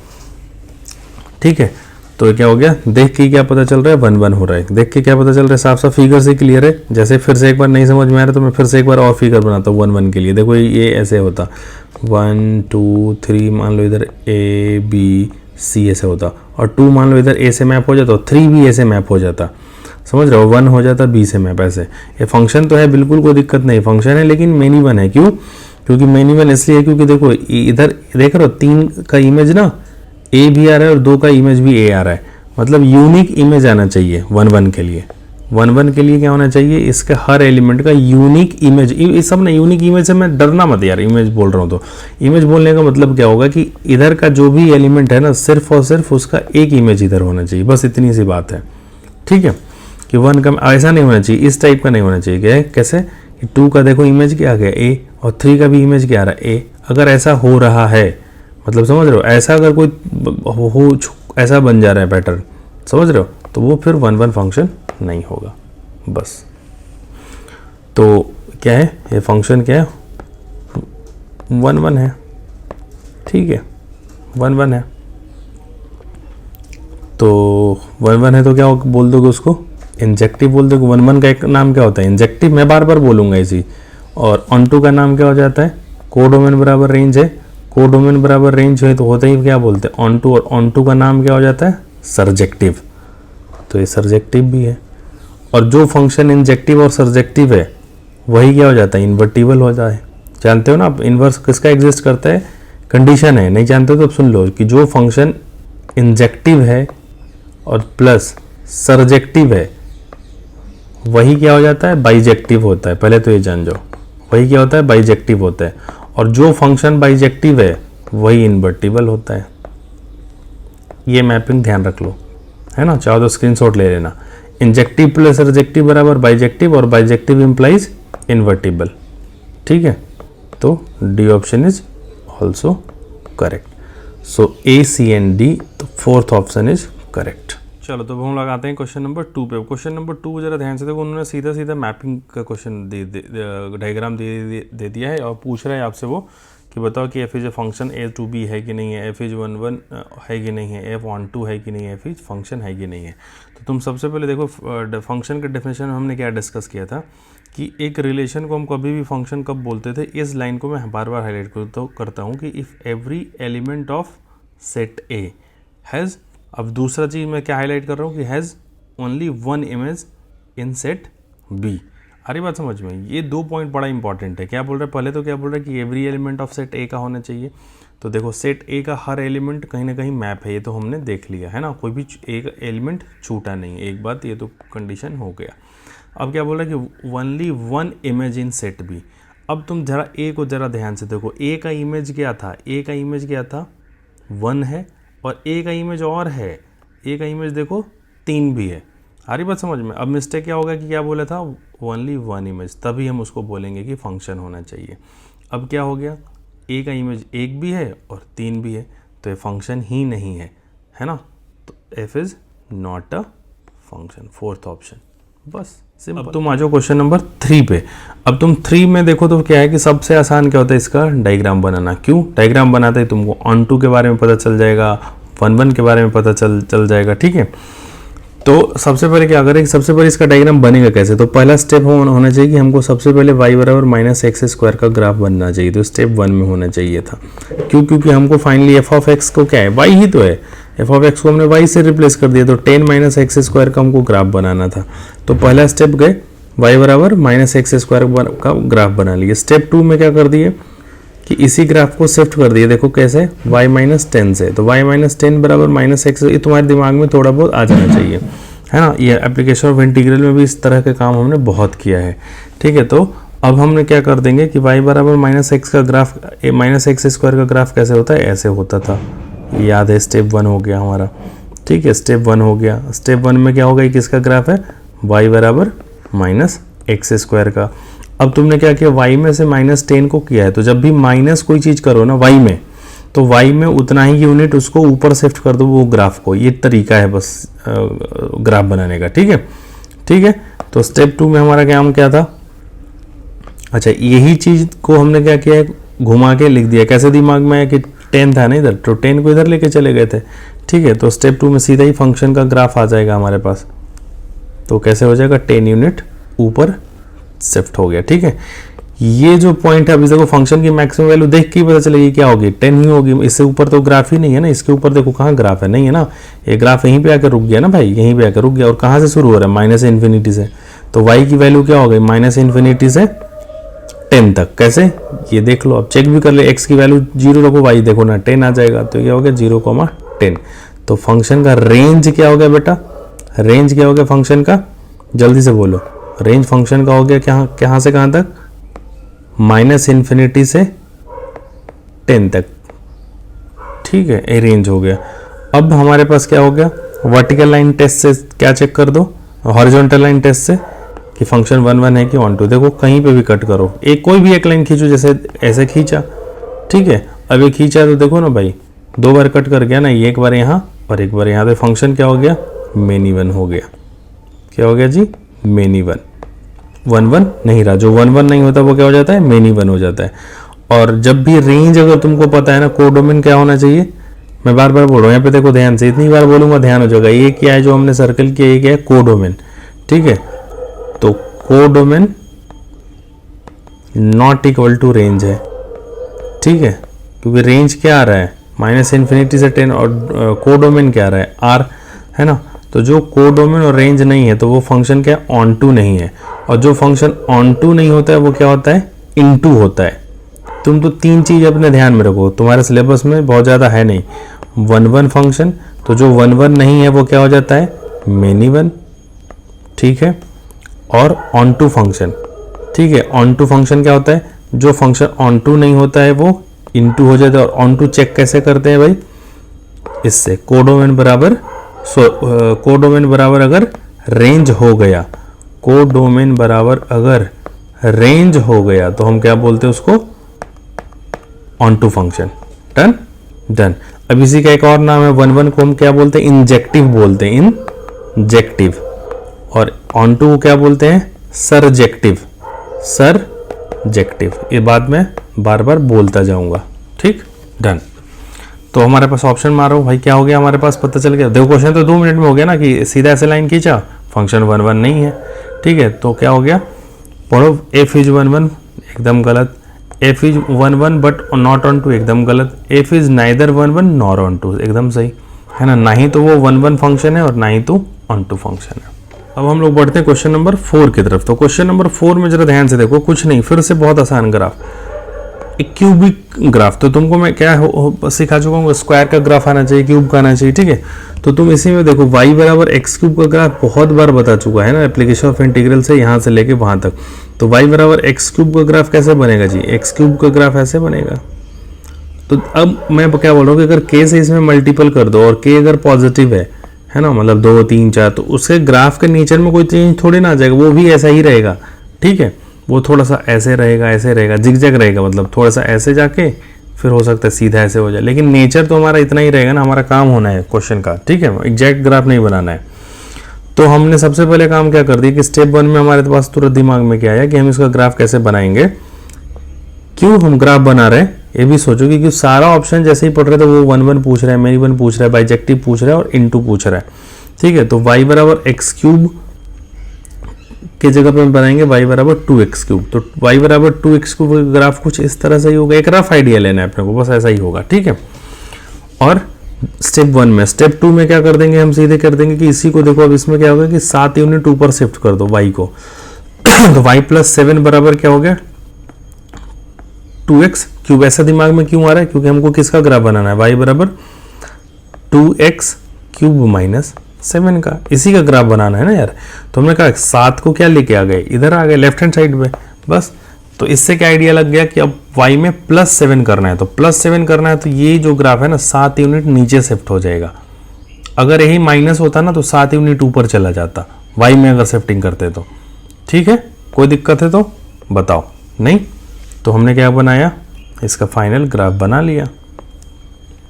ठीक है, तो क्या हो गया, देख के क्या पता चल रहा है, 1 1 हो रहा है। देख के क्या पता चल रहा है, साफ साफ फिगर से क्लियर है। जैसे फिर से एक बार नहीं समझ में आ रहा तो मैं फिर से एक बार और फिगर बनाता हूँ 1 1 के लिए। देखो ये ऐसे होता, 1 2 3 मान लो इधर ए बी सी ऐसे होता, और 2 मान लो इधर ए से मैप हो जाता, और 3 भी ए से मैप हो जाता। समझ रहे हो, 1 हो जाता बी से मैप। ऐसे ये फंक्शन तो है, बिल्कुल कोई दिक्कत नहीं, फंक्शन है, लेकिन मेनी वन है। क्यों, क्योंकि मेनी वन इसलिए क्योंकि देखो इधर देख रहे हो 3 का इमेज ना ए भी आ रहा है और 2 का इमेज भी ए आ रहा है। मतलब यूनिक इमेज आना चाहिए 1 1 के लिए। 1 1 के लिए क्या होना चाहिए, इसके हर एलिमेंट का यूनिक इमेज। इस सब ना यूनिक इमेज से मैं डरना मत यार, इमेज बोल रहा हूँ तो इमेज बोलने का मतलब क्या होगा कि इधर का जो भी एलिमेंट है ना सिर्फ और सिर्फ उसका एक इमेज इधर होना चाहिए, बस इतनी सी बात है। ठीक है, कि 1 का ऐसा नहीं होना चाहिए, इस टाइप का नहीं होना चाहिए। क्या कैसे, कि 2 का देखो इमेज क्या आ गया ए, और 3 का भी इमेज क्या आ रहा है ए। अगर ऐसा हो रहा है, मतलब समझ रहे हो, ऐसा अगर कोई हो ऐसा बन जा रहा है पैटर्न, समझ रहे हो, तो वो फिर 1 1 फंक्शन नहीं होगा। बस तो क्या है, ये फंक्शन क्या है, 1 1 है। ठीक है, 1 1 है, तो 1 1 है तो क्या बोल दोगे उसको, इंजेक्टिव बोल दोगे। 1 1 का एक नाम क्या होता है, इंजेक्टिव। मैं बार बार बोलूँगा इसी। और ऑन टू का नाम क्या हो जाता है, कोडोमेन बराबर रेंज है। कोडोमेन बराबर रेंज है तो होते ही क्या बोलते हैं, ऑन टू। और ऑन टू का नाम क्या हो जाता है, सर्जेक्टिव। तो ये सर्जेक्टिव भी है। और जो फंक्शन इंजेक्टिव और सर्जेक्टिव है वही क्या हो जाता है, इन्वर्टिबल हो जाता है। जानते हो ना आप, इन्वर्स किसका एग्जिस्ट करता है, कंडीशन है। नहीं जानते हो तो सुन लो कि जो फंक्शन इंजेक्टिव है और प्लस सर्जेक्टिव है वही क्या हो जाता है, बाइजेक्टिव होता है। पहले तो ये जान जाओ, वही क्या होता है, बाइजेक्टिव होता है। और जो फंक्शन बाइजेक्टिव है वही इन्वर्टिबल होता है। ये मैपिंग ध्यान रख लो, है ना। चाहो तो स्क्रीनशॉट ले लेना। इंजेक्टिव प्लस सर्जेक्टिव बराबर बाइजेक्टिव, और बाइजेक्टिव इंप्लाइज इन्वर्टिबल। ठीक है, तो D option is also correct. So A C and D, तो 4th ऑप्शन इज करेक्ट। चलो तो हम लगाते हैं क्वेश्चन नंबर 2 पे। क्वेश्चन नंबर 2 जरा ध्यान से देखो, उन्होंने सीधा सीधा मैपिंग का क्वेश्चन डायग्राम दे दिया है और पूछ रहा है आपसे वो कि बताओ कि f is a function A to B है कि नहीं है, एफ इज 1 है कि नहीं है, एफ 1 है कि नहीं है, एफ इज फंक्शन है कि नहीं है। तो तुम सबसे पहले देखो फंक्शन के डेफिनेशन में हमने क्या डिस्कस किया था कि एक रिलेशन को हम कभी भी फंक्शन कब बोलते थे। इस लाइन को मैं बार बार हाईलाइट करता हूँ कि if every element of set A has, अब दूसरा चीज़ मैं क्या हाईलाइट कर रहा हूँ कि has only one image in set B. आ रही बात समझ में? ये 2 पॉइंट बड़ा इंपॉर्टेंट है। क्या बोल रहा है पहले, तो क्या बोल रहा है कि एवरी एलिमेंट ऑफ सेट ए का होना चाहिए। तो देखो सेट ए का हर एलिमेंट कहीं ना कहीं मैप है, ये तो हमने देख लिया है ना, कोई भी एक एलिमेंट छूटा नहीं, एक बात ये तो कंडीशन हो गया। अब क्या बोल रहा है कि only one image in set B. अब तुम जरा ए को जरा ध्यान से देखो, ए का इमेज क्या था, ए का इमेज क्या था 1 है, और ए का इमेज और है, ए का इमेज देखो 3 भी है। आ रही बात समझ में? अब मिस्टेक क्या होगा कि क्या बोला था ओनली वन इमेज, तभी हम उसको बोलेंगे कि फंक्शन होना चाहिए। अब क्या हो गया, ए का इमेज 1 भी है और 3 भी है, तो ये फंक्शन ही नहीं है ना। तो F is not a function, 4th option, बस सिंपल। अब तुम आ जाओ क्वेश्चन नंबर 3 पे। अब तुम 3 में देखो तो क्या है कि सबसे आसान क्या होता है इसका डायग्राम बनाना। क्यों? डायग्राम बनाते ही तुमको ऑन टू के बारे में पता चल जाएगा, 1 के बारे में पता चल जाएगा, ठीक है। तो सबसे पहले क्या, अगर सबसे पहले इसका डायग्राम बनेगा कैसे, तो पहला स्टेप होना चाहिए कि हमको सबसे पहले y बराबर -x² का ग्राफ बनना चाहिए। तो स्टेप 1 में होना चाहिए था। क्यों? क्योंकि हमको फाइनली एफ ऑफ एक्स को क्या है, y ही तो है, एफ ऑफ एक्स को हमने y से रिप्लेस कर दिया, तो 10 - x² का हमको ग्राफ बनाना था। तो पहला स्टेप गए, y बराबर -x² का ग्राफ बना लिए। स्टेप 2 में क्या कर दिए कि इसी ग्राफ को शिफ्ट कर दिए, देखो कैसे, y -10 से, तो y -10 बराबर -x, ये तुम्हारे दिमाग में थोड़ा बहुत आ जाना चाहिए, है ना। ये एप्लीकेशन ऑफ इंटीग्रल में भी इस तरह के काम हमने बहुत किया है, ठीक है। तो अब हमने क्या कर देंगे कि y बराबर -x का ग्राफ, -x² का ग्राफ कैसे होता है, ऐसे होता था, याद है। स्टेप 1 हो गया हमारा, ठीक है, स्टेप 1 हो गया। स्टेप 1 में क्या होगा, किसका ग्राफ है, y बराबर -x² का। अब तुमने क्या किया, y में से -10 को किया है, तो जब भी माइनस कोई चीज़ करो ना y में, तो y में उतना ही यूनिट उसको ऊपर शिफ्ट कर दो वो ग्राफ को। ये तरीका है बस ग्राफ बनाने का, ठीक है, ठीक है। तो स्टेप 2 में हमारा काम क्या था, अच्छा यही चीज़ को हमने क्या किया है, घुमा के लिख दिया। कैसे दिमाग में है कि 10 था ना इधर, तो 10 को इधर लेके चले गए थे, ठीक है। तो स्टेप 2 में सीधा ही फंक्शन का ग्राफ आ जाएगा हमारे पास। तो कैसे हो जाएगा, 10 यूनिट ऊपर शिफ्ट हो गया, ठीक है। ये जो पॉइंट है, अभी देखो फंक्शन की मैक्सिमम वैल्यू देख के ही पता चलेगी क्या होगी, 10 ही होगी। इससे ऊपर तो ग्राफ ही नहीं है ना, इसके ऊपर देखो कहाँ ग्राफ है, नहीं है ना। ये ग्राफ यहीं पे आकर रुक गया ना भाई, यहीं पे आकर रुक गया। और कहाँ से शुरू हो रहा है, -∞ से। तो y की वैल्यू क्या हो गई, -∞ से 10 तक। कैसे, ये देख लो, अब चेक भी कर ले, x की वैल्यू 0 रखो, y देखो ना 10 आ जाएगा। तो क्या हो गया 0,10। तो फंक्शन का रेंज क्या हो गया बेटा, रेंज क्या हो गया फंक्शन का, जल्दी से बोलो। रेंज फंक्शन का हो गया कहाँ से कहाँ तक, -∞ से 10 तक, ठीक है, ये रेंज हो गया। अब हमारे पास क्या हो गया, वर्टिकल लाइन टेस्ट से क्या चेक कर दो, हॉरिजॉन्टल लाइन टेस्ट से कि फंक्शन 1 है कि 1 देखो कहीं पे भी कट करो, एक कोई भी एक लाइन खींचो, जैसे ऐसे खींचा, ठीक है। अब ये खींचा तो देखो ना भाई 2 बार कट कर गया ना, एक बार यहाँ और एक बार यहाँ, तो फंक्शन क्या हो गया, मेनी 1 हो गया। क्या हो गया जी, मेनी 1। 1 नहीं रहा, जो 1 नहीं होता वो क्या हो जाता है, मेनी 1 हो जाता है। और जब भी रेंज अगर तुमको पता है ना, कोडोमेन क्या होना चाहिए, मैं बार बार बोल रहा हूँ, यहाँ पे देखो ध्यान से, इतनी बार बोलूंगा ध्यान हो जाएगा। ये क्या है जो हमने सर्कल किया, ये क्या है, कोडोमेन, ठीक है। तो codomain not equal to range है, ठीक है, क्योंकि रेंज क्या आ रहा है, -∞ से 10, और कोडोमेन क्या आ रहा है, r, है ना। तो जो कोडोमेन और रेंज नहीं है तो वो फंक्शन क्या है, ऑन टू नहीं है। और जो फंक्शन ऑन टू नहीं होता है वो क्या होता है, इनटू होता है। तुम तो 3 चीज़ अपने ध्यान में रखो, तुम्हारे सिलेबस में बहुत ज़्यादा है नहीं। 1 फंक्शन, तो जो 1 नहीं है वो क्या हो जाता है, मेनी 1, ठीक है। और ऑन टू फंक्शन, ठीक है, ऑन टू फंक्शन क्या होता है, जो फंक्शन ऑन टू नहीं होता है वो इनटू हो जाता है। और ऑन टू चेक कैसे करते हैं भाई, इससे कोडोमेन बराबर अगर रेंज हो गया, कोडोमेन बराबर अगर रेंज हो गया तो हम क्या बोलते हैं उसको, ऑन टू फंक्शन। डन। अब इसी का एक और नाम है, 1 को हम क्या बोलते हैं, इंजेक्टिव बोलते हैं, इंजेक्टिव। और ऑन टू को क्या बोलते हैं, सरजेक्टिव, बाइजेक्टिव। ये बाद में बार बार बोलता जाऊंगा, ठीक, डन। तो हमारे पास ऑप्शन मारो भाई, क्या हो गया हमारे पास, पता चल गया। देखो क्वेश्चन तो 2 मिनट में हो गया ना, कि सीधा ऐसे लाइन खींचा, फंक्शन 1 1 नहीं है, ठीक है। तो क्या हो गया, पढ़ो, एफ इज 1 1 एकदम गलत, f is 1 1 but not onto एकदम गलत, f is neither 1 1 nor onto एकदम सही है ना, ना ही तो वो 1 1 फंक्शन है और ना ही तो ऑन टू फंक्शन है। अब हम लोग बढ़ते हैं क्वेश्चन नंबर 4 की तरफ। तो क्वेश्चन नंबर 4 में जरा ध्यान से देखो, कुछ नहीं, फिर से बहुत आसान ग्राफ, एक क्यूबिक ग्राफ। तो तुमको मैं क्या सिखा चुका हूँ, स्क्वायर का ग्राफ आना चाहिए, क्यूब का आना चाहिए, ठीक है। तो तुम इसी में देखो y बराबर एक्स क्यूब का ग्राफ बहुत बार बता चुका है ना, एप्लीकेशन ऑफ इंटीग्रल से यहाँ से लेके वहाँ तक। तो y बराबर एक्स क्यूब का ग्राफ कैसे बनेगा जी, एक्स क्यूब का ग्राफ ऐसे बनेगा। तो अब मैं क्या बोल रहा हूँ कि अगर k से इसमें मल्टीपल कर दो और k अगर पॉजिटिव है ना, मतलब 2 3 4, तो उसके ग्राफ के नेचर में कोई चेंज थोड़ी ना आ जाएगा, वो भी ऐसा ही रहेगा, ठीक है। वो थोड़ा सा ऐसे रहेगा, जिगजैग रहेगा, मतलब थोड़ा सा ऐसे जाके फिर हो सकता है सीधा ऐसे हो जाए, लेकिन नेचर तो हमारा इतना ही रहेगा ना, हमारा काम होना है क्वेश्चन का, ठीक है, एग्जैक्ट ग्राफ नहीं बनाना है। तो हमने सबसे पहले काम क्या कर दिया कि स्टेप 1 में हमारे पास तुरंत दिमाग में क्या आया कि हम इसका ग्राफ कैसे बनाएंगे। क्यों हम ग्राफ बना रहे हैं ये भी सोचो, क्योंकि सारा ऑप्शन जैसे ही पढ़ रहे थे वो 1 1 पूछ रहा है, मेरी 1 पूछ रहा है, बाइजेक्टिव पूछ रहा है और इनटू पूछ रहा है, ठीक है। तो y बराबर एक्स क्यूब के जगह पे हम बनाएंगे y बराबर 2x क्यूब। तो y बराबर 2x क्यूब का ग्राफ कुछ इस तरह से ही होगा, एक रफ आइडिया लेना है अपने को, बस ऐसा ही होगा, ठीक है। और स्टेप 1 में, स्टेप 2 में क्या कर देंगे, हम सीधे कर देंगे कि इसी को देखो, अब इसमें क्या होगा कि 7 यूनिट ऊपर शिफ्ट कर दो y को। तो y प्लस 7 बराबर क्या हो गया 2x क्यूब। ऐसा दिमाग में क्यों आ रहा है, क्योंकि हमको किसका ग्राफ बनाना है, y बराबर 2x क्यूब माइनस 7 का, इसी का ग्राफ बनाना है ना यार। तो हमने कहा 7 को क्या लेके आ गए, इधर आ गए लेफ्ट हैंड साइड में, बस। तो इससे क्या आइडिया लग गया कि अब y में प्लस 7 करना है, तो प्लस 7 करना है, तो ये जो ग्राफ है ना 7 यूनिट नीचे शिफ्ट हो जाएगा। अगर यही माइनस होता ना तो 7 यूनिट ऊपर चला जाता, y में अगर शिफ्टिंग करते तो, ठीक है। कोई दिक्कत है तो बताओ, नहीं तो हमने क्या बनाया, इसका फाइनल ग्राफ बना लिया,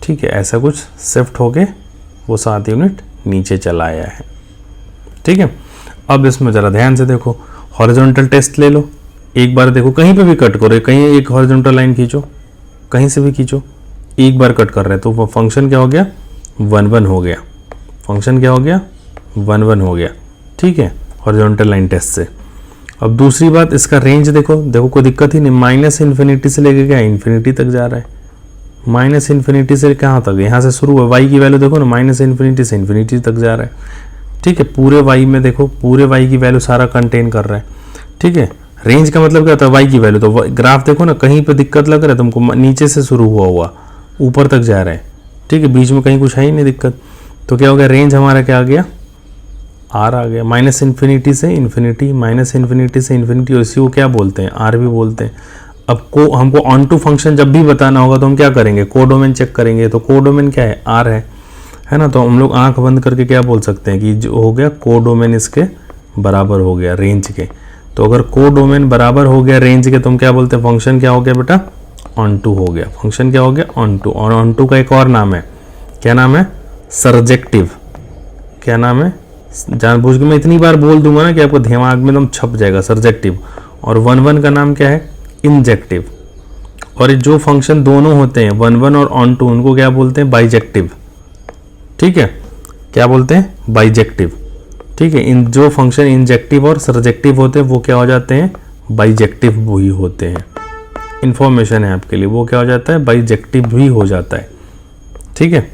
ठीक है। ऐसा कुछ शिफ्ट होके वो 7 यूनिट नीचे चला आया है, ठीक है। अब इसमें ज़रा ध्यान से देखो, हॉरिजॉन्टल टेस्ट ले लो, एक बार देखो कहीं पे भी कट करो, कहीं एक हॉरिजॉन्टल लाइन खींचो, कहीं से भी खींचो, एक बार कट कर रहे हैं तो वो फंक्शन क्या हो गया 1 1 हो गया, फंक्शन क्या हो गया 1 1 हो गया, ठीक है, हॉरिजॉन्टल लाइन टेस्ट से। अब दूसरी बात, इसका रेंज देखो कोई दिक्कत ही नहीं, माइनस इन्फिनिटी से लेके क्या इन्फिनिटी तक जा रहा है, माइनस इन्फिनिटी से कहाँ तक, यहाँ से शुरू है, y की वैल्यू देखो ना, माइनस इन्फिनिटी से इन्फिनिटी तक जा रहा है, ठीक है। पूरे y में देखो, पूरे y की वैल्यू सारा कंटेन कर रहा है, ठीक है। रेंज का मतलब क्या होता है, y की वैल्यू, तो ग्राफ देखो ना, कहीं पे दिक्कत लग रहा है तुमको, नीचे से शुरू हुआ ऊपर तक जा रहा है, ठीक है, बीच में कहीं कुछ है ही नहीं दिक्कत। तो क्या हो गया, रेंज हमारा क्या आ गया, r आ गया, माइनस इन्फिनिटी से इन्फिनिटी, माइनस इन्फिनिटी से इन्फिनिटी, और इसी को क्या बोलते हैं, r भी बोलते हैं। अब हमको ऑन टू फंक्शन जब भी बताना होगा तो हम क्या करेंगे, कोडोमेन चेक करेंगे। तो कोडोमेन क्या है, r है ना। तो हम लोग आंख बंद करके क्या बोल सकते हैं कि जो हो गया कोडोमेन इसके बराबर हो गया रेंज के। तो अगर कोडोमेन बराबर हो गया रेंज के तो हम क्या बोलते हैं, फंक्शन क्या हो गया बेटा, ऑन टू हो गया, फंक्शन क्या हो गया ऑन टू। और ऑन टू का एक और नाम है, क्या नाम है, सरजेक्टिव। क्या नाम है, जानबूझ के मैं इतनी बार बोल दूंगा ना कि आपको दिमाग में एकदम छप जाएगा, सरजेक्टिव। और 1 1 का नाम क्या है, इंजेक्टिव। और जो फंक्शन दोनों होते हैं 1 1 और ऑन टू, उनको क्या बोलते हैं, बाइजेक्टिव, ठीक है। क्या बोलते हैं, बाइजेक्टिव, ठीक है। इन जो फंक्शन इंजेक्टिव और सरजेक्टिव होते हैं वो क्या हो जाते हैं, बाइजेक्टिव भी होते हैं। इंफॉर्मेशन है आपके लिए, वो क्या हो जाता है, बाइजेक्टिव भी हो जाता है, ठीक है।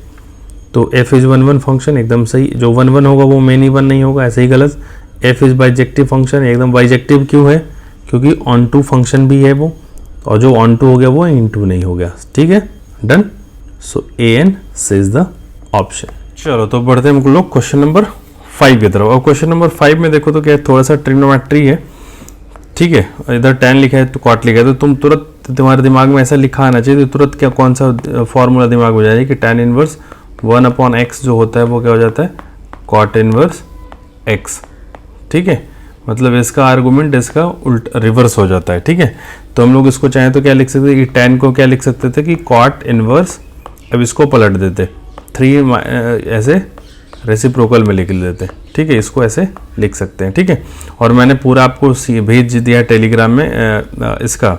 तो f इज 1 1 फंक्शन एकदम सही, जो 1 1 होगा वो मेनी 1 नहीं होगा, ऐसे ही गलत। f इज बाइजेक्टिव फंक्शन एकदम बाइजेक्टिव क्यों है, क्योंकि ऑन टू फंक्शन भी है वो, और जो ऑन टू हो गया वो इन टू नहीं हो गया, ठीक है, done. So an is the option. चलो तो बढ़ते हैं हम लोग क्वेश्चन नंबर 5 की तरफ। अब क्वेश्चन नंबर 5 में देखो तो क्या है, थोड़ा सा ट्रिग्नोमेट्री है, ठीक है। इधर tan लिखा है तो cot लिखा है, तो तुम तुरंत, तुम्हारे दिमाग में ऐसा लिखा आना चाहिए, तो तुरंत क्या कौन सा फॉर्मूला दिमाग में जाए कि tan इनवर्स 1/x जो होता है वो क्या हो जाता है, cot इनवर्स x, ठीक है। मतलब इसका आर्गुमेंट इसका उल्ट रिवर्स हो जाता है, ठीक है। तो हम लोग इसको चाहें तो क्या लिख सकते थे कि tan को क्या लिख सकते थे कि cot इनवर्स, अब इसको पलट देते 3 ऐसे रेसिप्रोकल में लिख लेते हैं, ठीक है, इसको ऐसे लिख सकते हैं, ठीक है। और मैंने पूरा आपको भेज दिया टेलीग्राम में इसका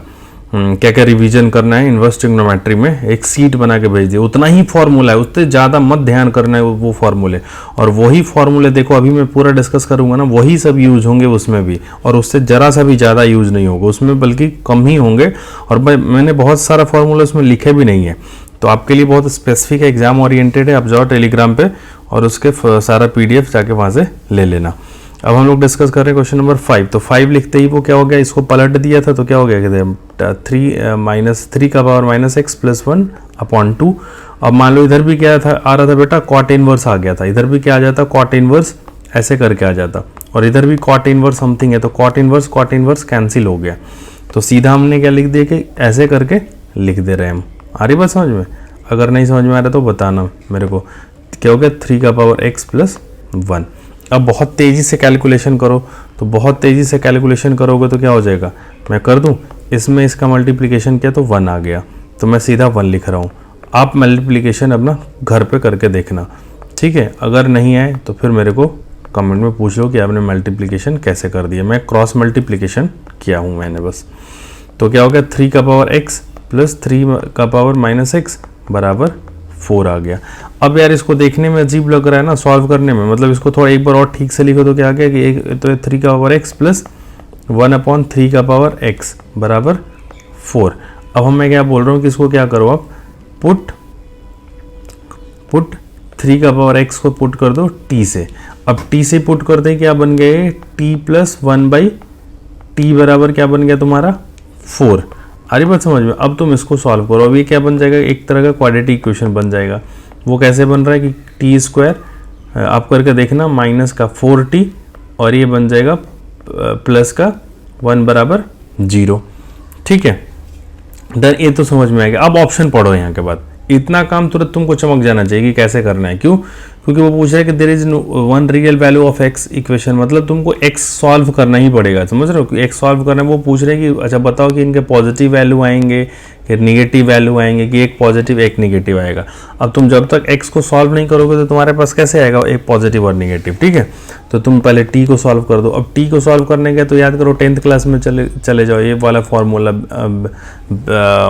क्या क्या रिवीजन करना है इन्वर्स ट्रिग्नोमेट्री में, एक सीट बना के भेज दिया। उतना ही फॉर्मूला है, उससे ज़्यादा मत ध्यान करना है वो फॉर्मूले, और वही फॉर्मूले देखो अभी मैं पूरा डिस्कस करूंगा ना, वही सब यूज होंगे उसमें भी, और उससे ज़रा सा भी ज़्यादा यूज नहीं होगा उसमें, बल्कि कम ही होंगे। और मैंने बहुत सारा फॉर्मूला उसमें लिखे भी नहीं है, तो आपके लिए बहुत स्पेसिफिक है, एग्जाम ओरिएंटेड है। आप जाओ टेलीग्राम पे और उसके सारा PDF जाके वहाँ से ले लेना। अब हम लोग डिस्कस कर रहे हैं क्वेश्चन नंबर 5। तो 5 लिखते ही वो क्या हो गया, इसको पलट दिया था तो क्या हो गया, कहते हैं 3 का पावर -x + 1/2। अब मान लो इधर भी क्या था, आ रहा था बेटा कॉट इनवर्स आ गया था, इधर भी क्या आ जाता कॉट इनवर्स ऐसे करके आ जाता, और इधर भी कॉट इनवर्स समथिंग है, तो कॉट इनवर्स कैंसिल हो गया। तो सीधा हमने क्या लिख दिया कि ऐसे करके लिख दे रहे हैं हम। आ रही बात समझ में? अगर नहीं समझ में आ रहा तो बताना मेरे को। क्या हो गया, 3 का पावर x + 1। अब बहुत तेज़ी से कैलकुलेशन करो, तो बहुत तेज़ी से कैलकुलेशन करोगे तो क्या हो जाएगा, मैं कर दूं, इसमें इसका मल्टीप्लिकेशन किया तो 1 आ गया, तो मैं सीधा 1 लिख रहा हूँ। आप मल्टीप्लिकेशन अपना घर पे करके देखना, ठीक है। अगर नहीं आए तो फिर मेरे को कमेंट में पूछ लो कि आपने मल्टीप्लिकेशन कैसे कर दिया। मैं क्रॉस मल्टीप्लिकेशन किया हूँ मैंने बस। तो क्या हो गया, 3 का पावर x + 3 का पावर -x बराबर 4 आ गया। अब यार इसको देखने में अजीब लग रहा है ना, सॉल्व करने में, मतलब इसको थोड़ा एक बार और ठीक से लिखो तो क्या आ गया कि एक तो 3 का पावर x + 1/3 का पावर x बराबर 4। अब मैं क्या बोल रहा हूँ कि इसको क्या करो आप, पुट 3 का पावर x को पुट कर दो t से। अब t से पुट कर दे, क्या बन गए, t + 1/t बराबर क्या बन गया तुम्हारा 4। आ रही बात समझ में? अब तुम इसको सॉल्व करो, अब ये क्या बन जाएगा, एक तरह का क्वाड्रेटिक इक्वेशन बन जाएगा। वो कैसे बन रहा है कि t² आप करके देखना -4t, और ये बन जाएगा +1 बराबर 0, ठीक है। देन ये तो समझ में आएगा। अब ऑप्शन पढ़ो यहाँ के बाद, इतना काम तुरंत तुमको चमक जाना चाहिए कि कैसे करना है। क्यों? क्योंकि वो पूछ रहा है कि there is one real value of x equation, मतलब तुमको x सॉल्व करना ही पड़ेगा, समझ रहे हो? x सॉल्व करना है। वो पूछ रहे हैं कि अच्छा बताओ कि इनके पॉजिटिव वैल्यू आएंगे कि नेगेटिव वैल्यू आएंगे, कि एक पॉजिटिव एक नेगेटिव आएगा। अब तुम जब तक x को सॉल्व नहीं करोगे तो तुम्हारे पास कैसे आएगा एक पॉजिटिव और नेगेटिव, ठीक है। तो तुम पहले t को सॉल्व कर दो। अब t को सॉल्व करने के तो याद करो 10th क्लास में चले जाओ, ये वाला फॉर्मूला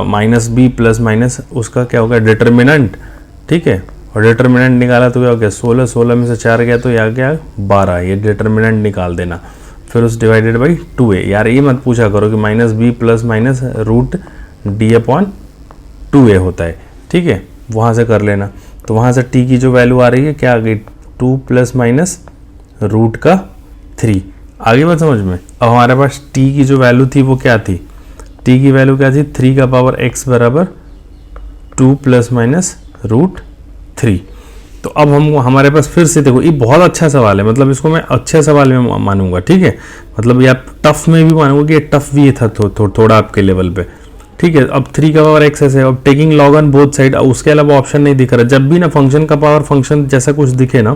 -b ± उसका क्या होगा, डिटर्मिनेंट, ठीक है। और डिटर्मिनेंट निकाला तो क्या हो गया, 16 में से 4 गया तो यहाँ गया 12, ये डिटर्मिनेंट निकाल देना। फिर उस डिवाइडेड बाई 2a। यार ये मत पूछा करो कि -b ± √d/2a होता है, ठीक है, वहाँ से कर लेना। तो वहाँ से t की जो वैल्यू आ रही है क्या आ गई, 2 ± √3। आगे बात समझ में? अब हमारे पास t की जो वैल्यू थी वो क्या थी, t की वैल्यू क्या थी, 3 का पावर x बराबर 2 ± √3। तो अब हम हमारे पास फिर से देखो, ये बहुत अच्छा सवाल है, मतलब इसको मैं अच्छे सवाल में मानूंगा, ठीक है। मतलब ये आप टफ में भी मानूंगा कि ये टफ भी था थोड़ा आपके लेवल पे, ठीक है। अब 3 का पावर x है, अब taking log on both side, उसके अलावा ऑप्शन नहीं दिख रहा। जब भी ना फंक्शन का पावर फंक्शन जैसा कुछ दिखे ना,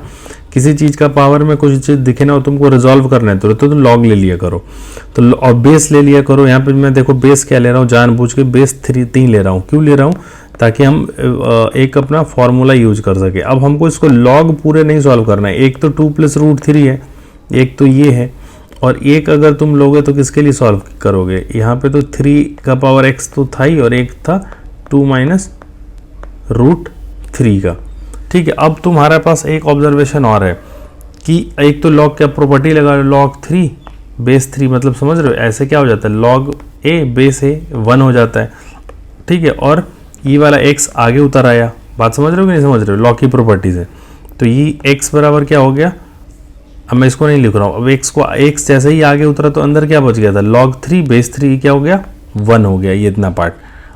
किसी चीज़ का पावर में कुछ चीज़ दिखे ना और तुमको रिजॉल्व करना है तो तुम लॉग ले लिया करो, तो और बेस ले लिया करो। यहाँ पे मैं देखो बेस क्या ले रहा हूँ, जानबूझ के बेस 3 ले रहा हूँ। क्यों ले रहा हूँ, ताकि हम एक अपना फॉर्मूला यूज कर सके। अब हमको इसको लॉग पूरे नहीं सॉल्व करना है, एक तो 2 + √3 है, एक तो ये है, और एक अगर तुम लोगे तो किसके लिए सॉल्व करोगे, यहाँ पे तो 3 का पावर x तो था ही, और एक था 2 - √3 का, ठीक है। अब तुम्हारे पास एक ऑब्जर्वेशन और है कि एक तो लॉग क्या प्रॉपर्टी लगा लो, log 3 बेस 3, मतलब समझ रहे हो ऐसे क्या हो जाता है, log a बेस a 1 हो जाता है, ठीक है। और ये वाला x आगे उतर आया, बात समझ रहे हो कि नहीं समझ रहे हो, लॉग की प्रॉपर्टी से। तो ये x बराबर क्या हो गया, अब मैं इसको नहीं लिख रहा हूँ, अब x जैसे ही आगे उतरा तो अंदर क्या बच गया था, log 3 बेस 3 क्या हो गया 1 हो गया, ये इतना पार्ट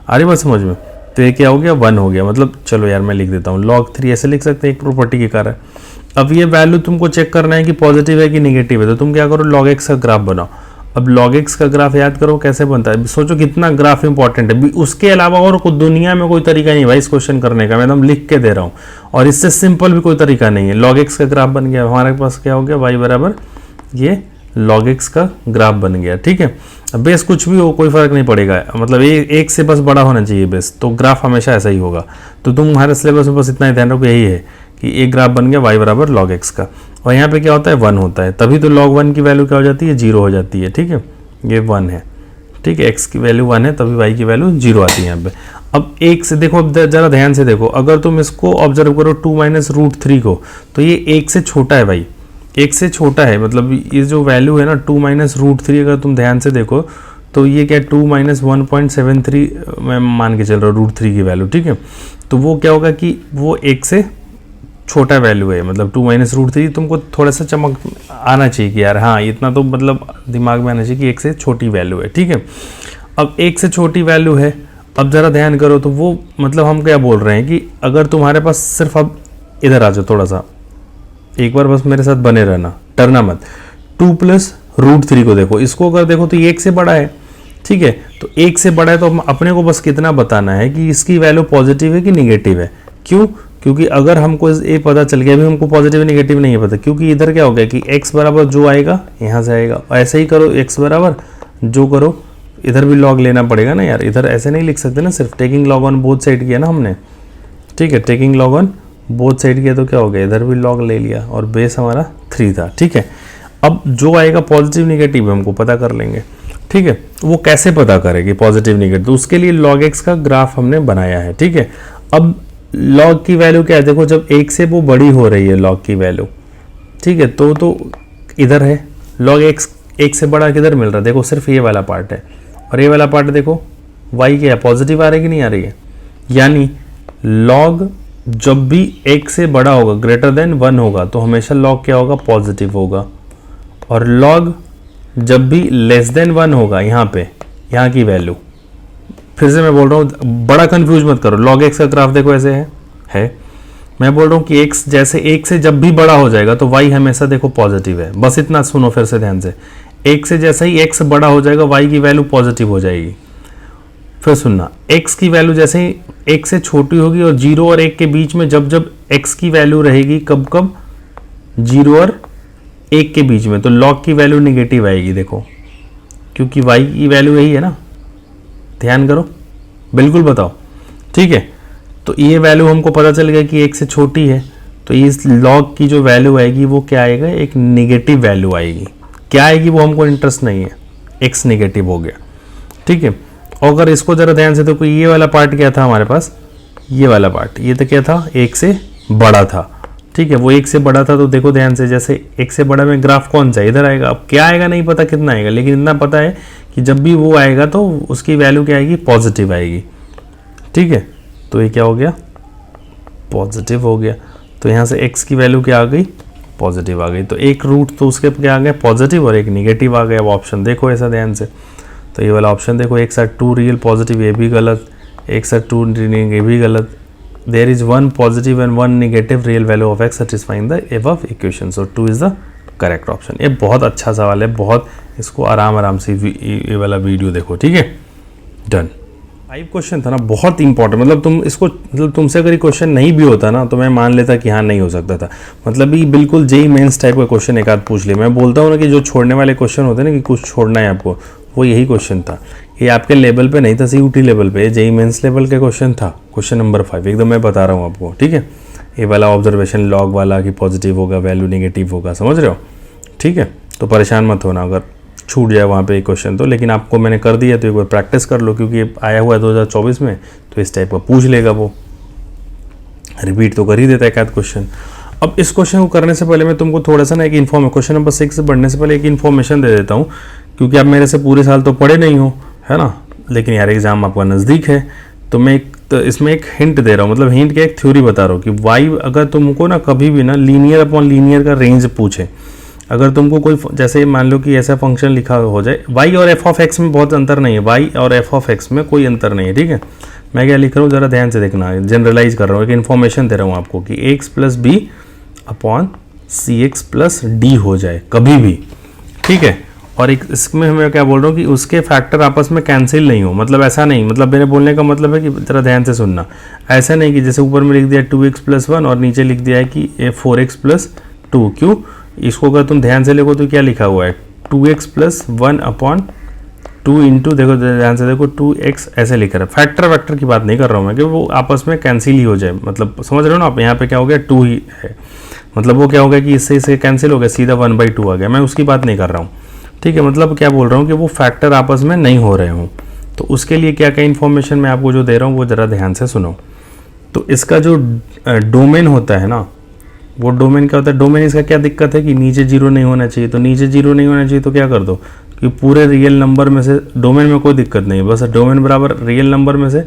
आ रही बात समझ में। तो ये क्या हो गया 1 हो गया, मतलब चलो यार मैं लिख देता हूँ log 3 ऐसे लिख सकते हैं, एक प्रॉपर्टी के कारण। अब ये वैल्यू तुमको चेक करना है कि पॉजिटिव है कि नेगेटिव है, तो तुम क्या करो log x का ग्राफ बनाओ। अब log x का ग्राफ याद करो कैसे बनता है, सोचो कितना ग्राफ इंपॉर्टेंट है। उसके अलावा और कोई दुनिया में कोई तरीका नहीं भाई इस क्वेश्चन करने का, मैं एकदम लिख के दे रहा हूँ, और इससे सिंपल भी कोई तरीका नहीं है। log x का ग्राफ बन गया, हमारे पास क्या हो गया y बराबर ये log x का ग्राफ बन गया, ठीक है। अब बेस कुछ भी हो कोई फर्क नहीं पड़ेगा, मतलब ये एक से बस बड़ा होना चाहिए बेस, तो ग्राफ हमेशा ऐसा ही होगा। तो तुम्हारे सिलेबस में बस इतना ही ध्यान रखो, यही है कि एक ग्राफ बन गया y बराबर log x का, और यहाँ पे क्या होता है 1 होता है, तभी तो log 1 की वैल्यू क्या हो जाती है 0 हो जाती है। ठीक है, ये 1 है, ठीक है, x की वैल्यू 1 है तभी y की वैल्यू 0 आती है यहाँ पे। अब एक से देखो, अब जरा ध्यान से देखो, अगर तुम इसको ऑब्जर्व करो 2 माइनस रूट 3 को, तो ये 1 से छोटा है भाई, 1 से छोटा है, मतलब ये जो वैल्यू है ना 2 माइनस रूट 3, अगर तुम ध्यान से देखो तो ये क्या 2 माइनस 1.73 मैं मान के चल रहा हूँ रूट 3 की वैल्यू। ठीक है, तो वो क्या होगा कि वो 1 से छोटा वैल्यू है, मतलब 2 माइनस रूट 3। तुमको थोड़ा सा चमक आना चाहिए कि यार हाँ इतना तो मतलब दिमाग में आना चाहिए कि 1 से छोटी वैल्यू है। ठीक है, अब 1 से छोटी वैल्यू है, अब ज़रा ध्यान करो, तो वो मतलब हम क्या बोल रहे हैं कि अगर तुम्हारे पास सिर्फ, अब इधर आ जाओ थोड़ा सा, एक बार बस मेरे साथ बने रहना, डरना मत। 2 प्लस रूट 3 को देखो, इसको अगर देखो तो ये 1 से बड़ा है। ठीक है, तो 1 से बड़ा है तो अपने को बस कितना बताना है कि इसकी वैल्यू पॉजिटिव है कि निगेटिव है। क्यों? क्योंकि अगर हमको ये पता चल गया, अभी हमको पॉजिटिव निगेटिव नहीं है पता, क्योंकि इधर क्या हो गया कि x बराबर जो आएगा यहाँ से आएगा, ऐसे ही करो, x बराबर जो करो, इधर भी लॉग लेना पड़ेगा ना यार, इधर ऐसे नहीं लिख सकते ना, सिर्फ taking log on both side किया ना हमने। ठीक है, taking log on both side किया तो क्या हो गया, इधर भी लॉग ले लिया और बेस हमारा 3 था। ठीक है, अब जो आएगा पॉजिटिव निगेटिव हमको पता कर लेंगे। ठीक है, वो कैसे पता करेंगे पॉजिटिव निगेटिव, तो उसके लिए log x का ग्राफ हमने बनाया है। ठीक है, अब log की वैल्यू क्या है, देखो जब 1 से वो बड़ी हो रही है log की वैल्यू, ठीक है, तो इधर है log x, 1 से बड़ा किधर मिल रहा है, देखो सिर्फ ये वाला पार्ट है, और ये वाला पार्ट देखो y क्या है, पॉजिटिव आ रही है कि नहीं आ रही है, यानी log जब भी 1 से बड़ा होगा, ग्रेटर देन 1 होगा, तो हमेशा log क्या होगा, पॉजिटिव होगा, और log जब भी लेस देन 1 होगा, यहाँ पे यहाँ की वैल्यू, फिर से मैं बोल रहा हूँ बड़ा कंफ्यूज मत करो, log x का ग्राफ देखो ऐसे है। मैं बोल रहा हूँ कि x जैसे 1 से जब भी बड़ा हो जाएगा तो y हमेशा देखो पॉजिटिव है, बस इतना सुनो फिर से ध्यान से। 1 से जैसे ही x बड़ा हो जाएगा y की वैल्यू पॉजिटिव हो जाएगी। फिर सुनना, x की वैल्यू जैसे ही 1 से छोटी होगी और 0 और 1 के बीच में जब जब x की वैल्यू रहेगी, कब कब 0 और 1 के बीच में, तो log की वैल्यू निगेटिव आएगी। देखो क्योंकि y की वैल्यू यही है ना, ध्यान करो, बिल्कुल बताओ। ठीक है, तो ये वैल्यू हमको पता चल गया कि 1 से छोटी है, तो इस log की जो वैल्यू आएगी वो क्या आएगा, एक निगेटिव वैल्यू आएगी। क्या आएगी वो हमको इंटरेस्ट नहीं है, x निगेटिव हो गया। ठीक है, और अगर इसको जरा ध्यान से देखो, ये वाला पार्ट क्या था हमारे पास, ये वाला पार्ट, ये तो क्या था, 1 से बड़ा था। ठीक है, वो 1 से बड़ा था, तो देखो ध्यान से, जैसे 1 से बड़ा में ग्राफ कौन सा इधर आएगा, अब क्या आएगा नहीं पता कितना आएगा, लेकिन इतना पता है कि जब भी वो आएगा तो उसकी वैल्यू क्या आएगी, पॉजिटिव आएगी। ठीक है, तो ये क्या हो गया, पॉजिटिव हो गया, तो यहाँ से x की वैल्यू क्या आ गई, पॉजिटिव आ गई, तो एक रूट तो उसके क्या आ गया, पॉजिटिव, और एक निगेटिव आ गया। अब ऑप्शन देखो ऐसा ध्यान से, तो ये वाला ऑप्शन देखो, एक साइड 2 रियल पॉजिटिव, ये भी गलत, एक साइड 2 ये भी गलत। There is 1 positive and 1 negative real value of x satisfying the above equation, so 2 is the correct option। ये बहुत अच्छा सवाल है, बहुत, इसको आराम से ये वाला वीडियो देखो। ठीक है, डन। 5 क्वेश्चन था ना, बहुत इंपॉर्टेंट, मतलब तुम इसको, मतलब तुमसे अगर ये क्वेश्चन नहीं भी होता ना तो मैं मान लेता कि हाँ नहीं हो सकता था, मतलब ये बिल्कुल जेई मेंस टाइप का क्वेश्चन एक आध पूछ लिया। मैं बोलता हूँ ना कि जो छोड़ने वाले क्वेश्चन होते हैं ना, कि कुछ छोड़ना है आपको, वो यही क्वेश्चन था। ये आपके लेवल पे नहीं था, सीयूटी लेवल पे, जेई मेंस लेवल का क्वेश्चन था, क्वेश्चन नंबर 5 एकदम मैं बता रहा हूँ आपको। ठीक है, ये वाला ऑब्जर्वेशन लॉग वाला कि पॉजिटिव होगा, वैल्यू नेगेटिव होगा, समझ रहे हो। ठीक है, तो परेशान मत होना अगर छूट जाए वहाँ पे एक क्वेश्चन तो, लेकिन आपको मैंने कर दिया तो एक बार प्रैक्टिस कर लो, क्योंकि आया हुआ है 2024 में, तो इस टाइप का पूछ लेगा वो, रिपीट तो कर ही देता है एक आध क्वेश्चन। अब इस क्वेश्चन को करने से पहले मैं तुमको थोड़ा सा ना एक क्वेश्चन नंबर 6 से बढ़ने से पहले एक इन्फॉर्मेशन दे देता हूँ, क्योंकि आप मेरे से पूरे साल तो पढ़े नहीं हो, है ना, लेकिन यार एग्जाम आपका नज़दीक है, तो मैं इसमें एक हिंट दे रहा हूँ, मतलब हिंट क्या, एक थ्योरी बता रहा हूँ कि y अगर तुमको ना कभी भी ना लीनियर अपॉन लीनियर का रेंज पूछे, अगर तुमको कोई, जैसे मान लो कि ऐसा फंक्शन लिखा हो जाए, y और f ऑफ x में बहुत अंतर नहीं है, y और f ऑफ x में कोई अंतर नहीं है। ठीक है, मैं क्या लिख रहा हूँ, ज़रा ध्यान से देखना, जनरलाइज कर रहा हूँ, एक इन्फॉर्मेशन दे रहा हूँ आपको कि x प्लस बी अपॉन सी एक्स प्लस डी हो जाए कभी भी। ठीक है, और एक इसमें मैं क्या बोल रहा हूँ कि उसके फैक्टर आपस में कैंसिल नहीं हो, मतलब ऐसा नहीं, मतलब मेरे बोलने का मतलब है कि जरा ध्यान से सुनना, ऐसा नहीं कि जैसे ऊपर में लिख दिया 2x प्लस 1 और नीचे लिख दिया है कि 4x प्लस 2। क्यों, इसको अगर तुम ध्यान से लिखो तो क्या लिखा हुआ है, 2x प्लस 1 अपॉन 2 इंटू, देखो ध्यान से देखो 2x ऐसे लिख रहा है, फैक्टर वैक्टर की बात नहीं कर रहा हूँ मैं कि वो आपस में कैंसिल ही हो जाए, मतलब समझ रहे हो ना आप, यहाँ पे क्या हो गया 2 ही है, मतलब वो क्या हो गया कि इससे कैंसिल हो गया, सीधा 1/2 आ गया, मैं उसकी बात नहीं कर रहा हूँ, ठीक है। मतलब क्या बोल रहा हूँ कि वो फैक्टर आपस में नहीं हो रहे हों, तो उसके लिए क्या क्या इन्फॉर्मेशन मैं आपको जो दे रहा हूँ वो ज़रा ध्यान से सुनो। तो इसका जो डोमेन होता है ना, वो डोमेन क्या होता है, डोमेन इसका क्या दिक्कत है कि नीचे 0 नहीं होना चाहिए, तो नीचे 0 नहीं होना चाहिए तो क्या कर दो कि पूरे रियल नंबर में से, डोमेन में कोई दिक्कत नहीं है, बस डोमेन बराबर रियल नंबर में से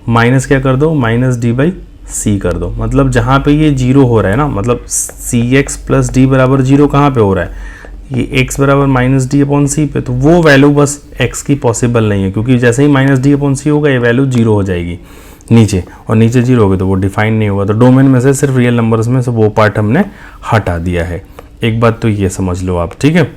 माइनस क्या कर दो, -d/c कर दो। मतलब जहाँ पे ये 0 हो रहा है ना, मतलब cx + d बराबर 0 कहाँ पे हो रहा है, ये x बराबर -d/c पे, तो वो वैल्यू बस x की पॉसिबल नहीं है, क्योंकि जैसे ही -d/c होगा ये वैल्यू 0 हो जाएगी नीचे, और नीचे 0 हो गई तो वो डिफाइन नहीं होगा, तो डोमेन में से सिर्फ रियल नंबर्स में से वो पार्ट हमने हटा दिया है। एक बात तो ये समझ लो आप, ठीक है,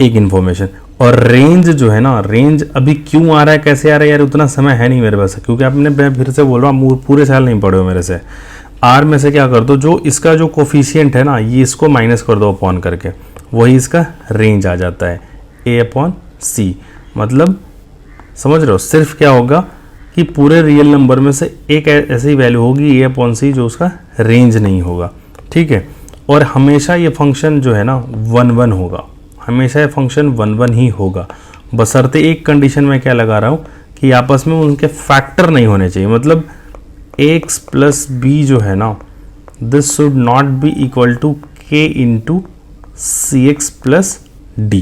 एक इन्फॉर्मेशन। और रेंज जो है ना, रेंज अभी क्यों आ रहा है, कैसे आ रहा है यार, उतना समय है नहीं मेरे पास, क्योंकि आपने, मैं फिर से बोल रहा हूँ, पूरे साल नहीं पढ़े हो मेरे से। आर में से क्या कर दो, जो इसका जो कोफिशिएंट है ना, ये इसको माइनस कर दो अपॉन करके, वही इसका रेंज आ जाता है a/c। मतलब समझ रहे हो, सिर्फ क्या होगा कि पूरे रियल नंबर में से एक ऐसी वैल्यू होगी a/c जो उसका रेंज नहीं होगा, ठीक है। और हमेशा ये फंक्शन जो है ना 1 होगा, हमेशा ये फंक्शन 1 ही होगा, बशर्ते एक कंडीशन में क्या लगा रहा हूँ कि आपस में उनके फैक्टर नहीं होने चाहिए। मतलब x + b जो है ना, this should not be equal to k into cx + d।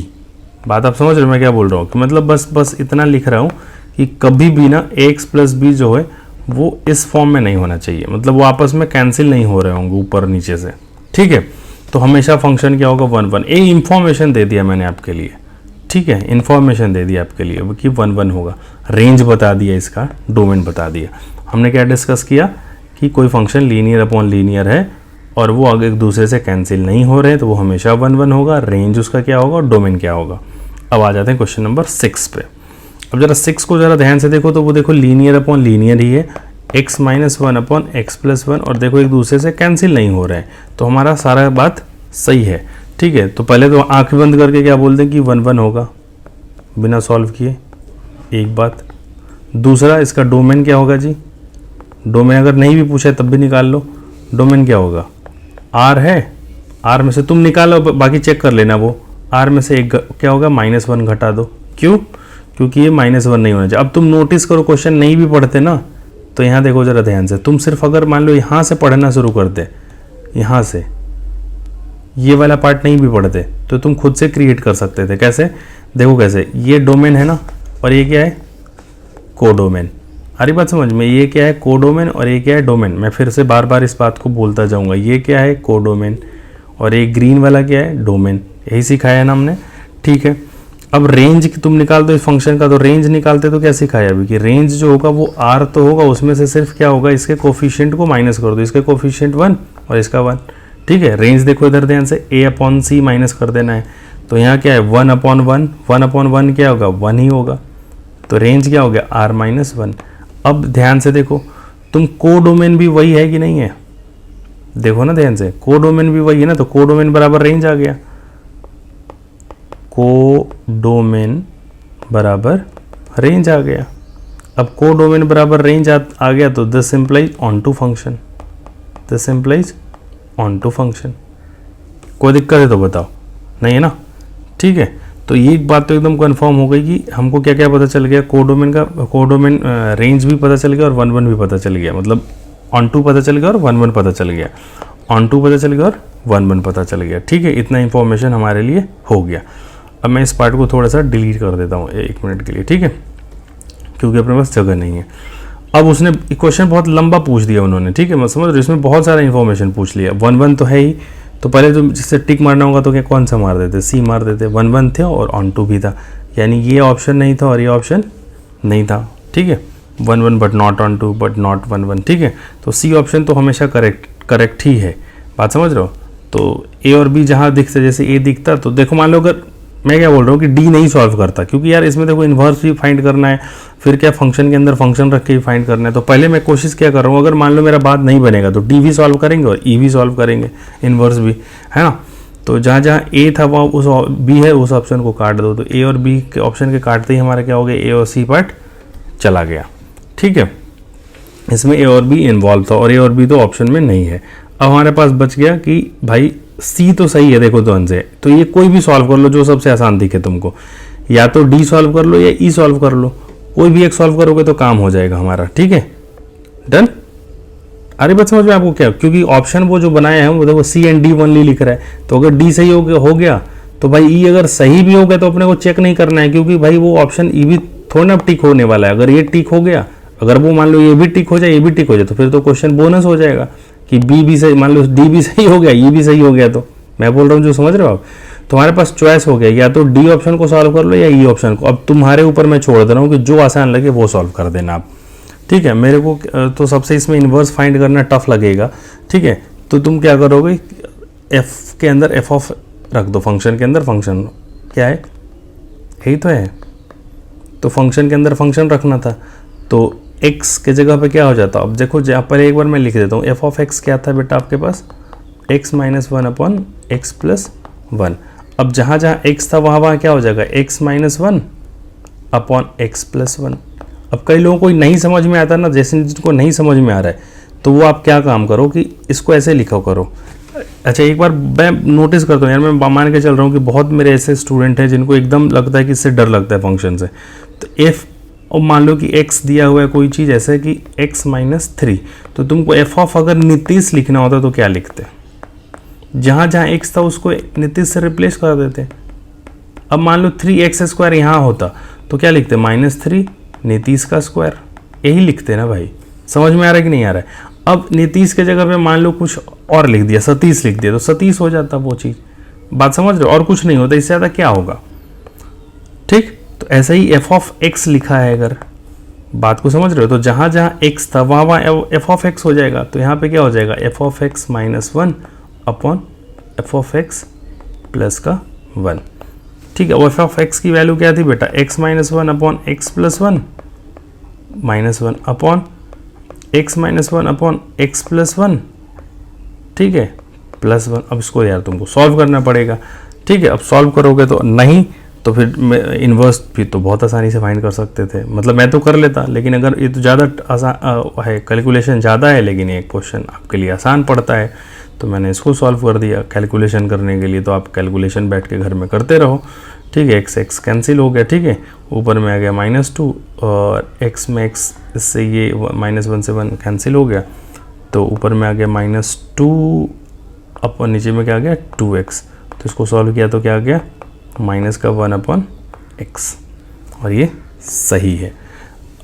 बात आप समझ रहे हो मैं क्या बोल रहा हूँ, कि मतलब बस इतना लिख रहा हूँ कि कभी भी ना x + b जो है वो इस फॉर्म में नहीं होना चाहिए, मतलब वो आपस में कैंसिल नहीं हो रहे होंगे ऊपर नीचे से, ठीक है। तो हमेशा फंक्शन क्या होगा 1 एक इंफॉर्मेशन दे दिया मैंने आपके लिए, ठीक है, इंफॉर्मेशन दे दिया आपके लिए कि 1 होगा, रेंज बता दिया, इसका डोमेन बता दिया। हमने क्या डिस्कस किया कि कोई फंक्शन लीनियर अपॉन लीनियर है और वो आगे एक दूसरे से कैंसिल नहीं हो रहे, तो वो हमेशा 1 होगा, रेंज उसका क्या होगा और डोमेन क्या होगा। अब आ जाते हैं क्वेश्चन नंबर 6 पे। अब जरा 6 को जरा ध्यान से देखो, तो वो देखो लीनियर अपॉन लीनियर ही है, x - 1 अपॉन x + 1, और देखो एक दूसरे से कैंसिल नहीं हो रहे हैं, तो हमारा सारा बात सही है, ठीक है। तो पहले तो आंख बंद करके क्या बोलते हैं कि 1 होगा बिना सॉल्व किए, एक बात। दूसरा, इसका डोमेन क्या होगा जी, डोमेन अगर नहीं भी पूछा तब भी निकाल लो, डोमेन क्या होगा, r है, r में से तुम निकालो, बाकी चेक कर लेना, वो r में से एक क्या होगा -1 घटा दो, क्यों, क्योंकि ये -1 नहीं होना चाहिए। अब तुम नोटिस करो, क्वेश्चन नहीं भी पढ़ते ना, तो यहाँ देखो जरा ध्यान से, तुम सिर्फ अगर मान लो यहाँ से पढ़ना शुरू करते, यहाँ से ये वाला पार्ट नहीं भी पढ़ते, तो तुम खुद से क्रिएट कर सकते थे। कैसे, देखो कैसे, ये डोमेन है ना, और ये क्या है, कोडोमेन। हरी बात समझ में, ये क्या है कोडोमेन और ये क्या है डोमेन। मैं फिर से बार बार इस बात को बोलता जाऊंगा, ये क्या है कोडोमेन और ये ग्रीन वाला क्या है डोमेन, यही सिखाया है ना हमने, ठीक है। अब रेंज तुम निकाल दो इस फंक्शन का, तो रेंज निकालते तो क्या सिखाया अभी कि रेंज जो होगा वो r तो होगा, उसमें से सिर्फ क्या होगा, इसके कोफिशिएंट को माइनस कर दो, इसके कोफिशिएंट 1 और इसका 1, ठीक है। रेंज देखो इधर ध्यान से, a/c माइनस कर देना है, तो यहाँ क्या है 1/1, 1/1 क्या होगा 1 ही होगा, तो रेंज क्या हो गया r - 1। अब ध्यान से देखो, तुम कोडोमेन भी वही है कि नहीं है, देखो ना ध्यान से, कोडोमेन भी वही है ना, तो कोडोमेन बराबर रेंज आ गया, कोडोमेन बराबर रेंज आ गया। अब कोडोमेन बराबर रेंज आ गया, तो this implies onto function, this implies onto function. कोई दिक्कत है तो बताओ, नहीं है ना, ठीक है। तो ये एक बात तो एकदम कंफर्म हो गई कि हमको क्या क्या पता चल गया, कोडोमेन का, कोडोमेन रेंज भी पता चल गया और 1 भी पता चल गया, मतलब ऑन टू पता चल गया और 1 पता चल गया, ऑन टू पता चल गया और 1 पता चल गया, ठीक है। इतना इंफॉर्मेशन हमारे लिए हो गया। अब मैं इस पार्ट को थोड़ा सा डिलीट कर देता हूँ 1 मिनट के लिए, ठीक है, क्योंकि अपने पास जगह नहीं है। अब उसने क्वेश्चन बहुत लंबा पूछ दिया उन्होंने, ठीक है, मैं समझ रही हूँ, इसमें बहुत सारा इन्फॉर्मेशन पूछ लिया। 1 तो है ही, तो पहले तो जिससे टिक मारना होगा तो क्या कौन सा मार देते, सी मार देते, 1 थे और ऑन टू भी था, यानी ये ऑप्शन नहीं था और ये ऑप्शन नहीं था, ठीक है। 1 but not onto but not 1, ठीक है। तो सी ऑप्शन तो हमेशा करेक्ट ही है, बात समझ रहे हो। तो ए और बी जहाँ दिखते, जैसे ए दिखता, तो देखो मान लो अगर मैं क्या बोल रहा हूँ कि डी नहीं सॉल्व करता, क्योंकि यार इसमें देखो इन्वर्स भी फाइंड करना है, फिर क्या फंक्शन के अंदर फंक्शन रख के भी फाइंड करना है। तो पहले मैं कोशिश क्या कर रहा हूँ, अगर मान लो मेरा बात नहीं बनेगा तो डी भी सॉल्व करेंगे और ई भी सॉल्व करेंगे, इन्वर्स भी, है ना। तो जहाँ जहाँ ए था वहाँ उस बी है उस ऑप्शन को काट दो, तो ए और बी के ऑप्शन के काटते ही हमारा क्या हो गया, ए और सी पार्ट चला गया। ठीक है, इसमें ए और बी इन्वॉल्व था और ए और बी तो ऑप्शन में नहीं है। अब हमारे पास बच गया कि भाई सी तो सही है, देखो तो से, तो ये कोई भी सॉल्व कर लो जो सबसे आसान दिखे तुमको, या तो डी सॉल्व कर लो या ई सॉल्व कर लो, कोई भी एक सॉल्व करोगे तो काम हो जाएगा हमारा। ठीक है, डन। अरे बात समझ में आपको क्या, क्योंकि ऑप्शन वो जो बनाया है वो देखो सी एंड डी ओनली लिख रहा है, तो अगर डी सही हो गया तो भाई ई अगर सही भी हो गया तो अपने को चेक नहीं करना है, क्योंकि भाई वो ऑप्शन ई भी थोड़ा ना टिक होने वाला है। अगर ये टिक हो गया, अगर वो मान लो ये भी टिक हो जाए, ये भी टिक हो जाए, तो फिर तो क्वेश्चन बोनस हो जाएगा कि बी भी सही, मान लो डी भी सही हो गया, ई भी सही हो गया, तो मैं बोल रहा हूँ जो समझ रहे हो आप। तुम्हारे पास चॉइस हो गया, या तो डी ऑप्शन को सॉल्व कर लो या ई ऑप्शन को। अब तुम्हारे ऊपर मैं छोड़ दे रहा हूँ कि जो आसान लगे वो सॉल्व कर देना आप। ठीक है, मेरे को तो सबसे इसमें इन्वर्स फाइंड करना टफ लगेगा। ठीक है, तो तुम क्या करोगे, एफ के अंदर एफ ऑफ रख दो, फंक्शन के अंदर फंक्शन क्या है, यही तो है, तो फंक्शन के अंदर फंक्शन रखना था, तो x के जगह पे क्या हो जाता। अब देखो जहाँ पर एक बार मैं लिख देता हूँ, एफ ऑफ एक्स क्या था बेटा आपके पास, x minus one upon x plus one. अब जहाँ जहाँ x था वहाँ क्या हो जाएगा, x minus one upon x plus one. अब कई लोगों को नहीं समझ में आता ना, जैसे जिनको नहीं समझ में आ रहा है, तो वो आप क्या काम करो कि इसको ऐसे लिखो करो। अच्छा एक बार मैं नोटिस करता हूँ यार, मैं मान के चल रहा हूँ कि बहुत मेरे ऐसे स्टूडेंट हैं जिनको एकदम लगता है कि इससे डर लगता है फंक्शन से। तो एफ, और मान लो कि x दिया हुआ है कोई चीज़ ऐसे कि x माइनस थ्री, तो तुमको एफ ऑफ अगर नीतीश लिखना होता तो क्या लिखते, जहाँ जहाँ x था उसको नीतीश से रिप्लेस कर देते। अब मान लो 3x स्क्वायर यहाँ होता तो क्या लिखते, माइनस थ्री नीतीश का स्क्वायर, यही लिखते ना भाई। समझ में आ रहा है कि नहीं आ रहा है। अब नीतीश के जगह पे मान लो कुछ और लिख दिया, सतीश लिख दिया, तो सतीश हो जाता वो चीज़। बात समझ रहे हो, और कुछ नहीं होता, इससे ज़्यादा क्या होगा। ठीक, तो ऐसा ही एफ ऑफ एक्स लिखा है, अगर बात को समझ रहे हो, तो जहाँ जहाँ एक्स था वहाँ वहाँ एफ ऑफ एक्स हो जाएगा। तो यहाँ पे क्या हो जाएगा, F of x minus one upon F of x plus का वन। ठीक है, एफ ऑफ एक्स की वैल्यू क्या थी बेटा, x minus one upon x plus one, minus one upon x minus one upon x plus one. ठीक है, plus one. अब इसको यार तुमको सॉल्व करना पड़ेगा। ठीक है, अब सॉल्व करोगे तो नहीं, तो फिर इन्वर्स भी तो बहुत आसानी से फाइंड कर सकते थे, मतलब मैं तो कर लेता, लेकिन अगर ये तो ज़्यादा आसान है, कैलकुलेशन ज़्यादा है, लेकिन ये क्वेश्चन आपके लिए आसान पड़ता है, तो मैंने इसको सॉल्व कर दिया कैलकुलेशन करने के लिए। तो आप कैलकुलेशन बैठ के घर में करते रहो। ठीक है, एक्स एक्स कैंसिल हो गया। ठीक है, ऊपर में आ गया माइनस टू, और एक्स में एक्स, इससे ये माइनस वन से वन कैंसिल हो गया, तो ऊपर में आ गया माइनस टू, अपन नीचे में क्या आ गया 2x। तो इसको सॉल्व किया तो क्या आ गया, माइनस का वन अपॉन एक्स, और ये सही है।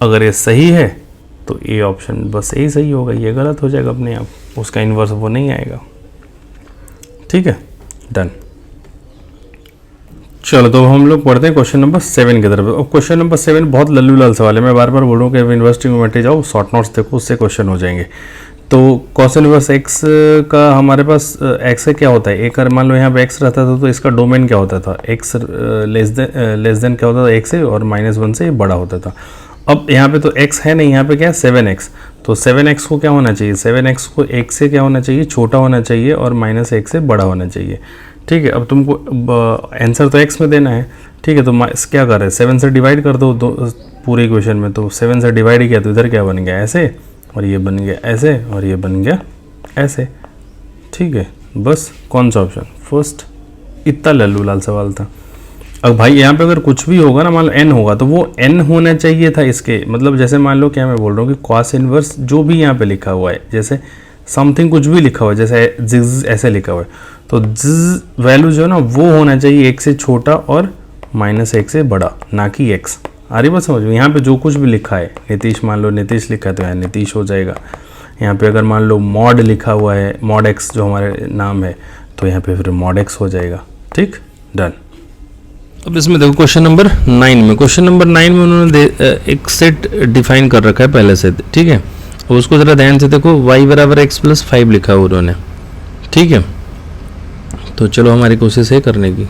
अगर ये सही है तो ये ऑप्शन बस यही सही होगा, ये गलत हो जाएगा अपने आप, उसका इन्वर्स वो नहीं आएगा। ठीक है, डन। चलो तो हम लोग पढ़ते हैं क्वेश्चन नंबर 7 की तरफ। अब क्वेश्चन नंबर 7 बहुत लल्लू लाल सवाल है, मैं बार बार बोल रहा हूँ कि यूनिवर्सिटी में बैठे जाओ, शॉर्ट नोट्स देखो, उससे क्वेश्चन हो जाएंगे। तो कॉस इनवर्स एक्स का हमारे पास एक्स से क्या होता है, एक मान लो यहाँ पे एक्स रहता था तो इसका डोमेन क्या होता था, एक्स लेस देन क्या होता था एक्स से, और माइनस वन से बड़ा होता था। अब यहाँ पे तो x है नहीं, यहाँ पे क्या है 7x, तो 7x को क्या होना चाहिए, 7x को x से क्या होना चाहिए, छोटा होना चाहिए, और माइनस एक्स से बड़ा होना चाहिए। ठीक है, अब तुमको आंसर तो x में देना है। ठीक है, तो क्या कर रहे हैं, 7 से डिवाइड कर दो पूरे इक्वेशन में, तो 7 से डिवाइड किया तो इधर क्या बन गया ऐसे, और ये बन गया ऐसे, और ये बन गया ऐसे। ठीक है, बस कौन सा ऑप्शन, फर्स्ट। इतना लल्लू लाल सवाल था। अब भाई यहाँ पे अगर कुछ भी होगा ना, मान लो n होगा तो वो n होना चाहिए था इसके, मतलब जैसे मान लो क्या मैं बोल रहा हूँ कि कॉस इनवर्स जो भी यहाँ पे लिखा हुआ है, जैसे समथिंग कुछ भी लिखा हुआ है, जैसे जिज ऐसे लिखा हुआ है, तो जिज वैल्यू जो है ना वो होना चाहिए एक से छोटा और माइनस एक से बड़ा, ना कि x। आ रही बात समझ में। यहाँ पे जो कुछ भी लिखा है, नीतीश मान लो नीतीश लिखा है तो यहाँ नीतीश हो जाएगा। यहाँ पे अगर मान लो मॉड लिखा हुआ है, मॉड x जो हमारे नाम है, तो यहाँ पे फिर मॉड x हो जाएगा। ठीक, डन। अब इसमें देखो क्वेश्चन नंबर 9 में, क्वेश्चन नंबर 9 में उन्होंने एक सेट डिफाइन कर रखा है पहले से। ठीक है, अब उसको ज़रा ध्यान से देखो, y बराबर x प्लस 5 लिखा है उन्होंने। ठीक है, तो चलो हमारी कोशिश है करने की।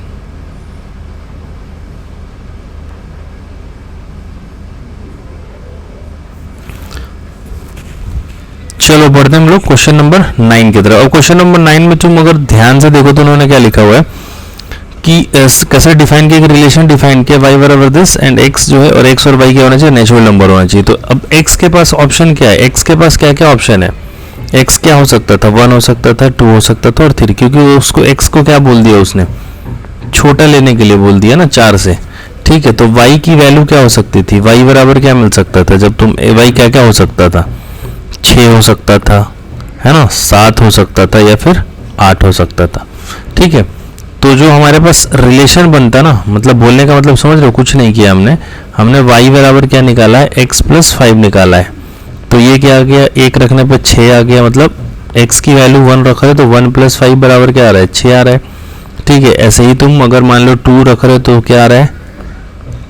चलो बढ़ते हैं हम लोग क्वेश्चन नंबर 9 की तरफ। और क्वेश्चन नंबर 9 में तुम अगर ध्यान से देखो तो उन्होंने क्या लिखा हुआ है कि कैसे डिफाइन किया, रिलेशन डिफाइन किया y बराबर दिस एंड x जो है और x और y क्या होना चाहिए, नेचुरल नंबर होना चाहिए। तो अब x के पास ऑप्शन क्या है, x के पास क्या क्या ऑप्शन है, x क्या हो सकता था, 1 हो सकता था, 2 हो सकता था और 3, क्योंकि उसको x को क्या बोल दिया उसने, छोटा लेने के लिए बोल दिया ना 4 से, ठीक है। तो y की वैल्यू क्या हो सकती थी, y बराबर क्या मिल सकता था, जब तुम y क्या क्या हो सकता था, 6 हो सकता था, है ना, 7 हो सकता था या फिर 8 हो सकता था, ठीक है। तो जो हमारे पास रिलेशन बनता ना, मतलब बोलने का मतलब समझ रहे हो, कुछ नहीं किया हमने y बराबर क्या निकाला है, x प्लस 5 निकाला है। तो ये क्या आ गया, 1 रखने पे 6 आ गया, मतलब x की वैल्यू 1 रखा है तो 1 प्लस 5 बराबर क्या आ रहा है, 6 आ रहा है, ठीक है। ऐसे ही तुम अगर मान लो 2 रख रहे हो तो क्या आ रहा है,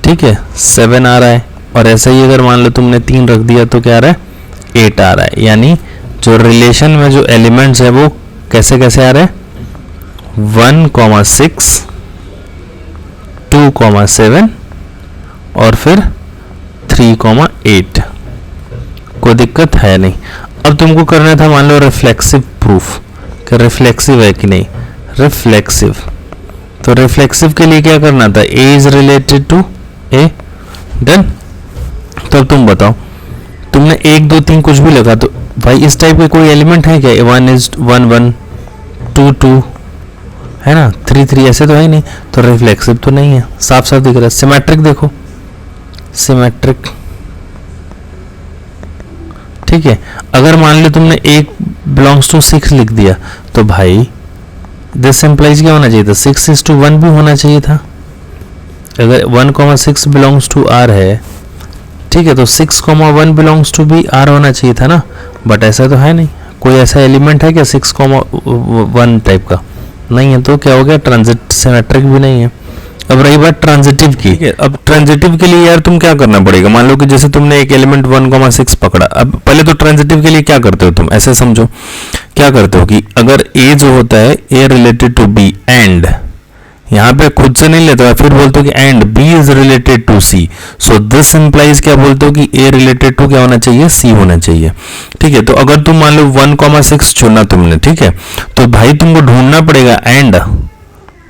ठीक है, 7 आ रहा है। और ऐसे ही अगर मान लो तुमने 3 रख दिया तो क्या आ रहा है, 8 आ रहा है। यानी जो रिलेशन में जो एलिमेंट्स है वो कैसे कैसे आ रहे हैं, 1,6, 2,7 और फिर 3,8। कोई दिक्कत है नहीं। अब तुमको करना था मान लो रिफ्लेक्सिव प्रूफ, कि रिफ्लेक्सिव है कि नहीं, रिफ्लेक्सिव। तो रिफ्लेक्सिव के लिए क्या करना था, a is related to a, done. तो अब तुम बताओ, तुमने 1 2 3 कुछ भी लगा, तो भाई इस टाइप के कोई एलिमेंट है क्या, 1 इज 1 1, 2 2, है ना, 3 3, ऐसे तो है ही नहीं। तो रिफ्लेक्सिव तो नहीं है, साफ साफ दिख रहा है। सिमेट्रिक देखो, सिमेट्रिक, ठीक है। अगर मान लो तुमने 1 बिलोंग्स टू 6 लिख दिया तो भाई दिस इम्प्लाइज क्या होना चाहिए था, 6:1 भी होना चाहिए था। अगर 1,6 बिलोंग्स टू r है, ठीक है, तो 6,1 बिलोंग्स टू भी r होना चाहिए था ना। बट ऐसा तो है नहीं, कोई ऐसा एलिमेंट है क्या 6,1 टाइप का, नहीं है। तो क्या हो गया, ट्रांजिट सिमेट्रिक भी नहीं है। अब रही बात ट्रांजिटिव की, अब ट्रांजिटिव के लिए यार तुम क्या करना पड़ेगा, मान लो कि जैसे तुमने एक एलिमेंट 1,6 पकड़ा। अब पहले तो ट्रांजिटिव के लिए क्या करते हो तुम, ऐसे समझो क्या करते हो कि अगर a जो होता है a related to b and, यहाँ पे खुद से नहीं लेते हो, फिर बोलते हो कि and b is related to c, so this implies क्या बोलते हो कि a रिलेटेड टू क्या होना चाहिए, c होना चाहिए, ठीक है। तो अगर तुम मान लो 1,6 चुना तुमने, ठीक है, तो भाई तुमको ढूंढना पड़ेगा एंड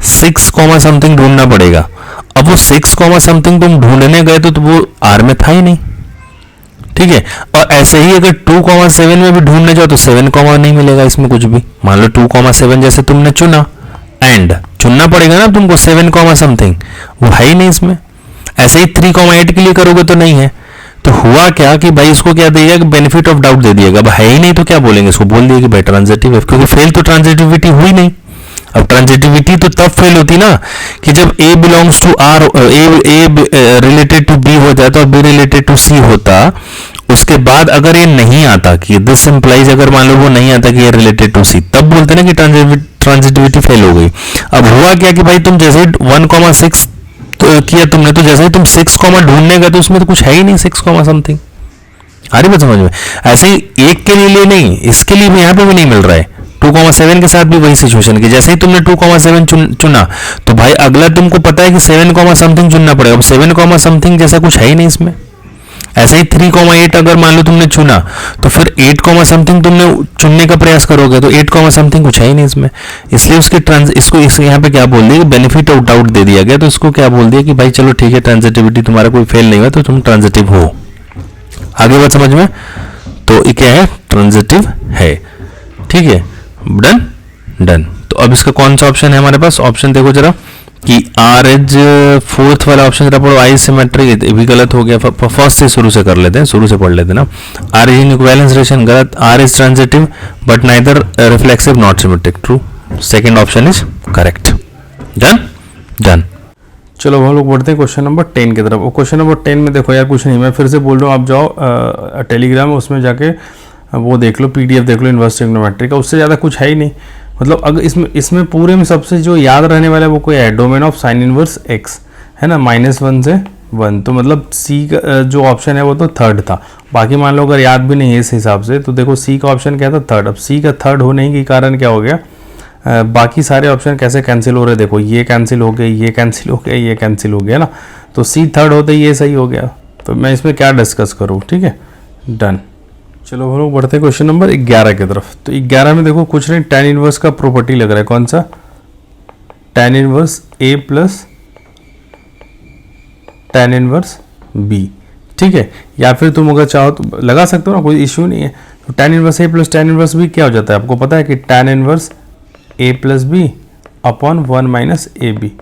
6, समथिंग ढूंढना पड़ेगा। अब वो 6, समथिंग तुम ढूंढने गए तो वो r में था ही नहीं, ठीक है। और ऐसे ही अगर 2,7 में भी ढूंढने जाओ तो 7, नहीं मिलेगा इसमें कुछ भी। मान लो 2,7 जैसे तुमने चुना, एंड चुनना पड़ेगा ना तुमको 7, समथिंग, वो है ही नहीं इसमें। ऐसे ही 3,8 के लिए करोगे तो नहीं है। तो हुआ क्या कि भाई इसको क्या दिएगा कि बेनिफिट ऑफ डाउट दे दिएगा, अब है ही नहीं तो क्या बोलेंगे, इसको बोल दिए कि भाई ट्रांजिटिव है, क्योंकि फेल तो ट्रांजिटिविटी हुई नहीं। अब ट्रांजिटिविटी तो तब फेल होती ना कि जब a belongs to r, a related to b हो जाता और b रिलेटेड टू c होता, उसके बाद अगर ये नहीं आता कि दिस इंप्लाइज, अगर मान लो वो नहीं आता कि ये रिलेटेड टू c, तब बोलते ना कि ट्रांजिटिविटी फेल हो गई। अब हुआ क्या कि भाई तुम जैसे 1,6 तो किया तुमने, तो जैसे ही तुम 6, ढूंढने गए तो उसमें तो कुछ है ही नहीं 6, समथिंग। आ रही बात समझ में। ऐसे ही एक के लिए नहीं, इसके लिए भी यहाँ पे भी नहीं मिल रहा है। 2,7 के साथ भी वही सिचुएशन की, जैसे ही तुमने 2,7 चुना तो भाई अगला तुमको पता है कि 7, समथिंग चुनना पड़ेगा। अब 7, समथिंग जैसा कुछ है ही नहीं इसमें। ऐसे ही 3,8 अगर मान लो तुमने चुना तो फिर 8, समथिंग तुमने चुनने का प्रयास करोगे तो 8, समथिंग कुछ है ही नहीं इसमें। इसलिए उसकी इसको यहाँ पे क्या बोल दिया कि बेनिफिट ऑफ डाउट दे दिया गया। तो इसको क्या बोल दिया कि भाई चलो ठीक है, ट्रांजिटिविटी तुम्हारा कोई फेल नहीं हुआ तो तुम ट्रांजिटिव हो। आगे बात समझ में। तो ये क्या है, ट्रांजिटिव है, ठीक है, डन डन। तो अब इसका कौन सा ऑप्शन है हमारे पास, ऑप्शन देखो जरा कि r इज, फोर्थ वाला ऑप्शन जरा पढ़ो, आई सिमेट्रिक, भी गलत हो गया। फर्स्ट से शुरू से कर लेते हैं, शुरू से पढ़ लेते हैं ना। r is in equivalence relation, गलत। r is transitive but neither reflexive not symmetric, true. Second option is correct. Done done. चलो हम लोग बढ़ते हैं क्वेश्चन नंबर 10 की तरफ। और क्वेश्चन नंबर 10 में देखो यार कुछ नहीं, मैं फिर से बोल रहा हूँ, आप जाओ टेलीग्राम, उसमें जाके वो देख लो, PDF देख लो इन्वर्स ट्रिग्नोमेट्री का, उससे ज़्यादा कुछ है ही नहीं। मतलब अगर इसमें पूरे में सबसे जो याद रहने वाला है वो कोई है, domain of sine inverse x, है ना, -1 से 1। तो मतलब C का जो ऑप्शन है वो तो थर्ड था। बाकी मान लो अगर याद भी नहीं है इस हिसाब से तो देखो C का ऑप्शन क्या था, थर्ड। अब C का थर्ड होने के कारण क्या हो गया, बाकी सारे ऑप्शन कैसे कैंसिल हो रहे, देखो ये कैंसिल हो गए, ये कैंसिल हो गया, ये कैंसिल हो गया ना। तो C थर्ड होते ही ये सही हो गया। तो मैं इसमें क्या डिस्कस करूँ, ठीक है, डन। चलो हम लोग बढ़ते हैं क्वेश्चन नंबर 11 की तरफ। तो 11 में देखो कुछ नहीं, tan इनवर्स का प्रॉपर्टी लग रहा है। कौन सा? tan inverse a plus tan inverse b, ठीक है। या फिर तुम अगर चाहो तो लगा सकते हो ना, कोई इश्यू नहीं है। तो tan inverse a plus tan inverse b क्या हो जाता है? आपको पता है कि tan inverse a plus b upon 1 minus a b,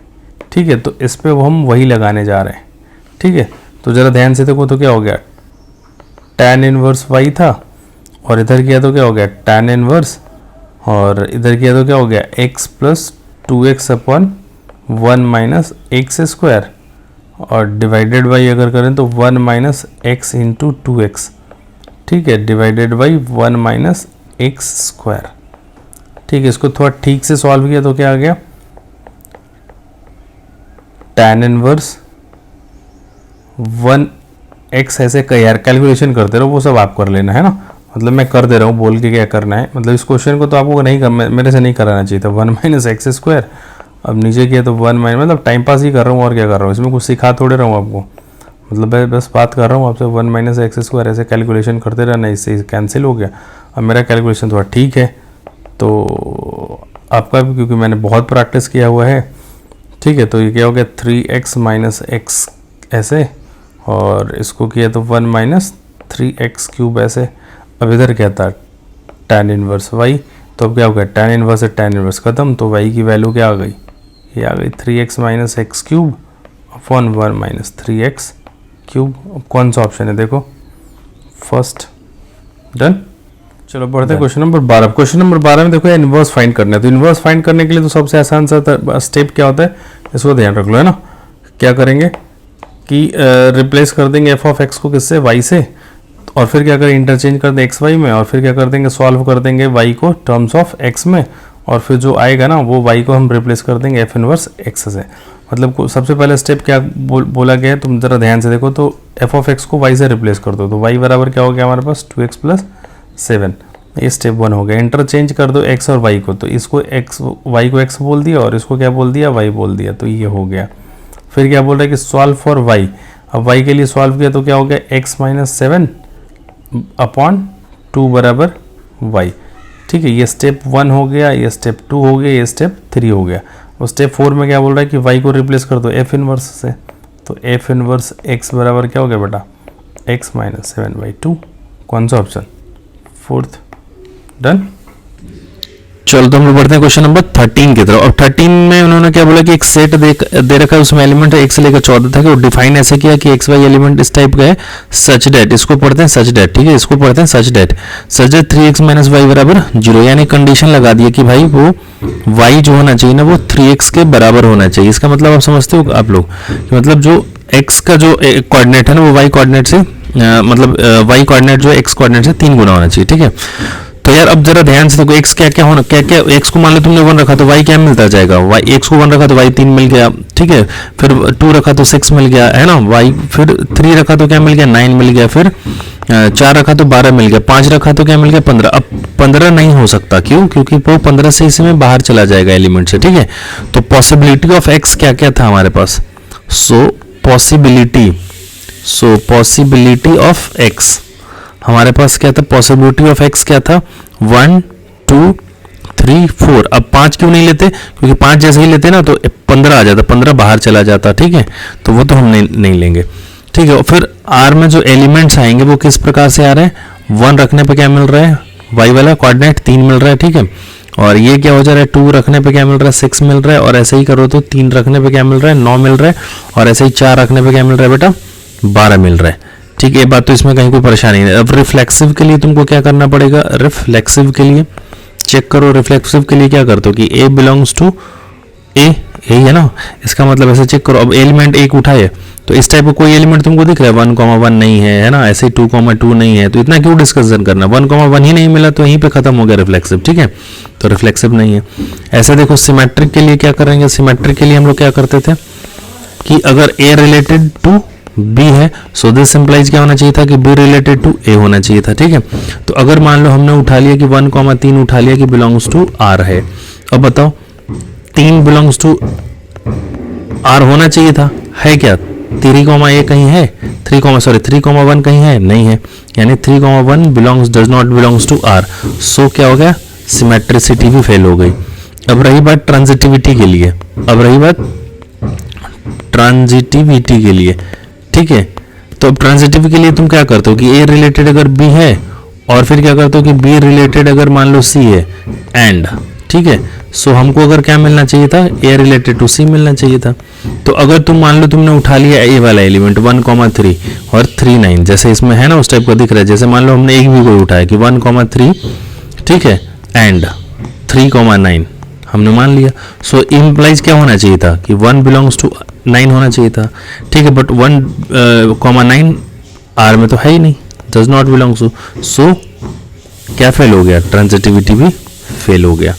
ठीक है। तो इस पे हम वही लगाने जा रहे हैं, ठीक है। तो ज़रा ध्यान से देखो, तो क्या हो गया? tan इनवर्स y था, और इधर किया तो क्या हो गया? tan इनवर्स, और इधर किया तो क्या हो गया? x plus 2x upon 1 minus x square, और डिवाइडेड बाई अगर करें तो 1 माइनस एक्स इंटू 2x, ठीक है, divided by 1 minus x square, ठीक है। इसको थोड़ा ठीक से सॉल्व किया तो क्या आ गया? tan इनवर्स 1x, ऐसे यार कैलकुलेशन करते रहो, वो सब आप कर लेना है ना, मतलब मैं कर दे रहा हूँ बोल के क्या करना है। मतलब इस क्वेश्चन को तो आपको नहीं कर, मेरे से नहीं कराना चाहिए था। 1 माइनस एक्स स्क्वायर, अब नीचे किया तो 1 माइनस, मतलब टाइम पास ही कर रहा हूँ और क्या कर रहा हूँ, इसमें कुछ सिखा थोड़े रहा हूँ आपको, मतलब मैं बस बात कर रहा हूँ आपसे। 1 माइनस एक्स स्क्वायर ऐसे कैलकुलेशन करते रहना, इससे कैंसिल हो गया। अब मेरा कैलकुलेशन थोड़ा ठीक है, तो आपका भी, क्योंकि मैंने बहुत प्रैक्टिस किया हुआ है, ठीक है। तो ये क्या हो गया? 3x माइनस एक्स ऐसे, और इसको किया तो 1 माइनस 3x क्यूब ऐसे। अब इधर क्या था? tan इनवर्स y, तो अब क्या हो गया? tan इनवर्स से tan इनवर्स खत्म, तो y की वैल्यू क्या आ गई? ये आ गई 3x minus x cube upon 1 minus 3x cube. अब कौन सा ऑप्शन है? देखो फर्स्ट। डन। चलो बढ़ते हैं क्वेश्चन नंबर 12। क्वेश्चन नंबर 12 में देखो इनवर्स फाइंड करना है। तो इनवर्स फाइंड करने के लिए तो सबसे आसान सा स्टेप क्या होता है, इसको ध्यान रख लो, है ना। क्या करेंगे कि रिप्लेस कर देंगे एफ ऑफ एक्स को किससे? वाई से, और फिर क्या करें? इंटरचेंज कर दें एक्स वाई में, और फिर क्या कर देंगे? सॉल्व कर देंगे वाई को टर्म्स ऑफ एक्स में, और फिर जो आएगा ना वो वाई को हम रिप्लेस कर देंगे एफ इनवर्स एक्स से। मतलब सबसे पहले स्टेप क्या बोला गया है, तुम जरा ध्यान से देखो। तो एफ ऑफ एक्स को वाई से रिप्लेस कर दो, तो वाई बराबर क्या हो गया हमारे पास? 2x प्लस 7, ये स्टेप 1 हो गया। इंटरचेंज कर दो x और y को, तो इसको x, y को x बोल दिया, और इसको क्या बोल दिया? y बोल दिया, तो ये हो गया। फिर क्या बोल रहा है कि सॉल्व फॉर y। अब y के लिए सॉल्व किया तो क्या हो गया? x माइनस 7 अपॉन 2 बराबर y, ठीक है। ये स्टेप 1 हो गया, ये स्टेप 2 हो गया, ये स्टेप 3 हो गया। और स्टेप 4 में क्या बोल रहा है कि y को रिप्लेस कर दो f इनवर्स से, तो f इनवर्स x बराबर क्या हो गया बेटा? x minus 7/2। कौन सा ऑप्शन? फोर्थ। डन। चलो तो हम लोग बढ़ते हैं क्वेश्चन नंबर 13 की तरफ। अब 13 में उन्होंने क्या बोला कि एक सेट दे रखा है, उसमें एलिमेंट है 1 से लेकर 14 तक है। वो डिफाइन ऐसे किया कि एक्स वाई एलिमेंट इस टाइप का है, सच डेट, इसको पढ़ते हैं सच डेट, ठीक है, इसको पढ़ते हैं सच डेट 3x माइनस वाई बराबर 0, यानी कंडीशन लगा दिया कि भाई वो y जो होना चाहिए ना वो 3x के बराबर होना चाहिए। इसका मतलब आप समझते हो आप लोग, मतलब जो x का जो कोऑर्डिनेट है ना वो y कोऑर्डिनेट से मतलब y कोऑर्डिनेट जो x कोऑर्डिनेट से 3 गुना होना चाहिए, ठीक है। तो यार अब जरा ध्यान से देखो, x क्या क्या होना, क्या क्या x को मान लो तुमने 1 रखा तो y क्या मिलता जाएगा? y, x को 1 रखा तो y 3 मिल गया, ठीक है। फिर 2 रखा तो 6 मिल गया, है ना y। फिर 3 रखा तो क्या मिल गया? 9 मिल गया। फिर 4 रखा तो 12 मिल गया। 5 रखा तो क्या मिल गया? 15। अब 15 नहीं हो सकता, क्यों? क्योंकि वो 15 से इसमें बाहर चला जाएगा एलिमेंट से, ठीक है। तो पॉसिबिलिटी ऑफ x क्या क्या था हमारे पास? सो पॉसिबिलिटी ऑफ x हमारे पास क्या था? पॉसिबिलिटी ऑफ x क्या था? 1 2 3 4। अब 5 क्यों नहीं लेते? क्योंकि 5 जैसे ही लेते ना तो 15 आ जाता, 15 बाहर चला जाता, ठीक है। तो वो तो हम नहीं लेंगे, ठीक है। और फिर R में जो एलिमेंट्स आएंगे वो किस प्रकार से आ रहे हैं? 1 रखने पे क्या मिल रहा है? y वाला कोऑर्डिनेट 3 मिल रहा है, ठीक है। और ये क्या हो जा रहा है? 2 रखने पे क्या मिल रहा है? 6 मिल रहा है। और ऐसे ही करो तो 3 रखने पे क्या मिल रहा है? 9 मिल रहा है। और ऐसे ही 4 रखने पे क्या मिल रहा है बेटा? 12 मिल रहा है, ठीक है। ये बात तो इसमें कहीं कोई परेशानी नहीं है। अब रिफ्लेक्सिव के लिए तुमको क्या करना पड़ेगा? रिफ्लेक्सिव के लिए चेक करो, रिफ्लेक्सिव के लिए क्या करते हो कि a बिलोंग्स टू a, यही है ना, इसका मतलब ऐसे चेक करो। अब एलिमेंट एक उठाए तो इस टाइप का कोई एलिमेंट तुमको दिख रहा है? 1,1 नहीं है ना, ऐसे 2,2 नहीं है, तो इतना क्यों डिस्कशन करना? 1,1 ही नहीं मिला तो यहीं पे खत्म हो गया रिफ्लेक्सिव, ठीक है। तो रिफ्लेक्सिव नहीं है। ऐसे देखो सिमेट्रिक के लिए क्या करेंगे? सिमेट्रिक के लिए हम लोग क्या करते थे कि अगर a रिलेटेड टू b है, सो दिस सिंप्लाइज क्या होना चाहिए था कि b रिलेटेड टू a होना चाहिए था, ठीक है। तो अगर मान लो हमने उठा लिया कि 1,3 उठा लिया कि बिलोंग्स टू r है, अब बताओ 3 बिलोंग्स टू r होना चाहिए था, है क्या? 3,a कहीं है? 3,1 कहीं है? नहीं है। यानी 3,1 belongs does not belongs to R, so क्या हो गया, सिमेट्रिसिटी भी फेल हो गई। अब रही बात ट्रांजिटिविटी के लिए, ठीक है। तो अब ट्रांजिटिव के लिए तुम क्या करते हो कि ए रिलेटेड अगर बी है और फिर क्या करते हो कि बी रिलेटेड अगर मान लो सी है एंड, ठीक है। सो हमको अगर क्या मिलना चाहिए था, ए रिलेटेड टू सी मिलना चाहिए था। तो अगर तुम मान लो तुमने उठा लिया ए वाला एलिमेंट 1,3 और 3, 9, जैसे इसमें है ना उस टाइप का दिख रहा है। जैसे मान लो हमने एक भी कोई उठाया कि 1,3, ठीक है, एंड 3,9 हमने मान लिया। सो इम्प्लाइज क्या होना चाहिए था कि 1 बिलोंग्स टू 9 होना चाहिए था, ठीक है। बट 1,9 आर में तो है ही नहीं, डज नॉट बिलोंग्स टू, सो क्या फेल हो गया, ट्रांजिटिविटी भी फेल हो गया,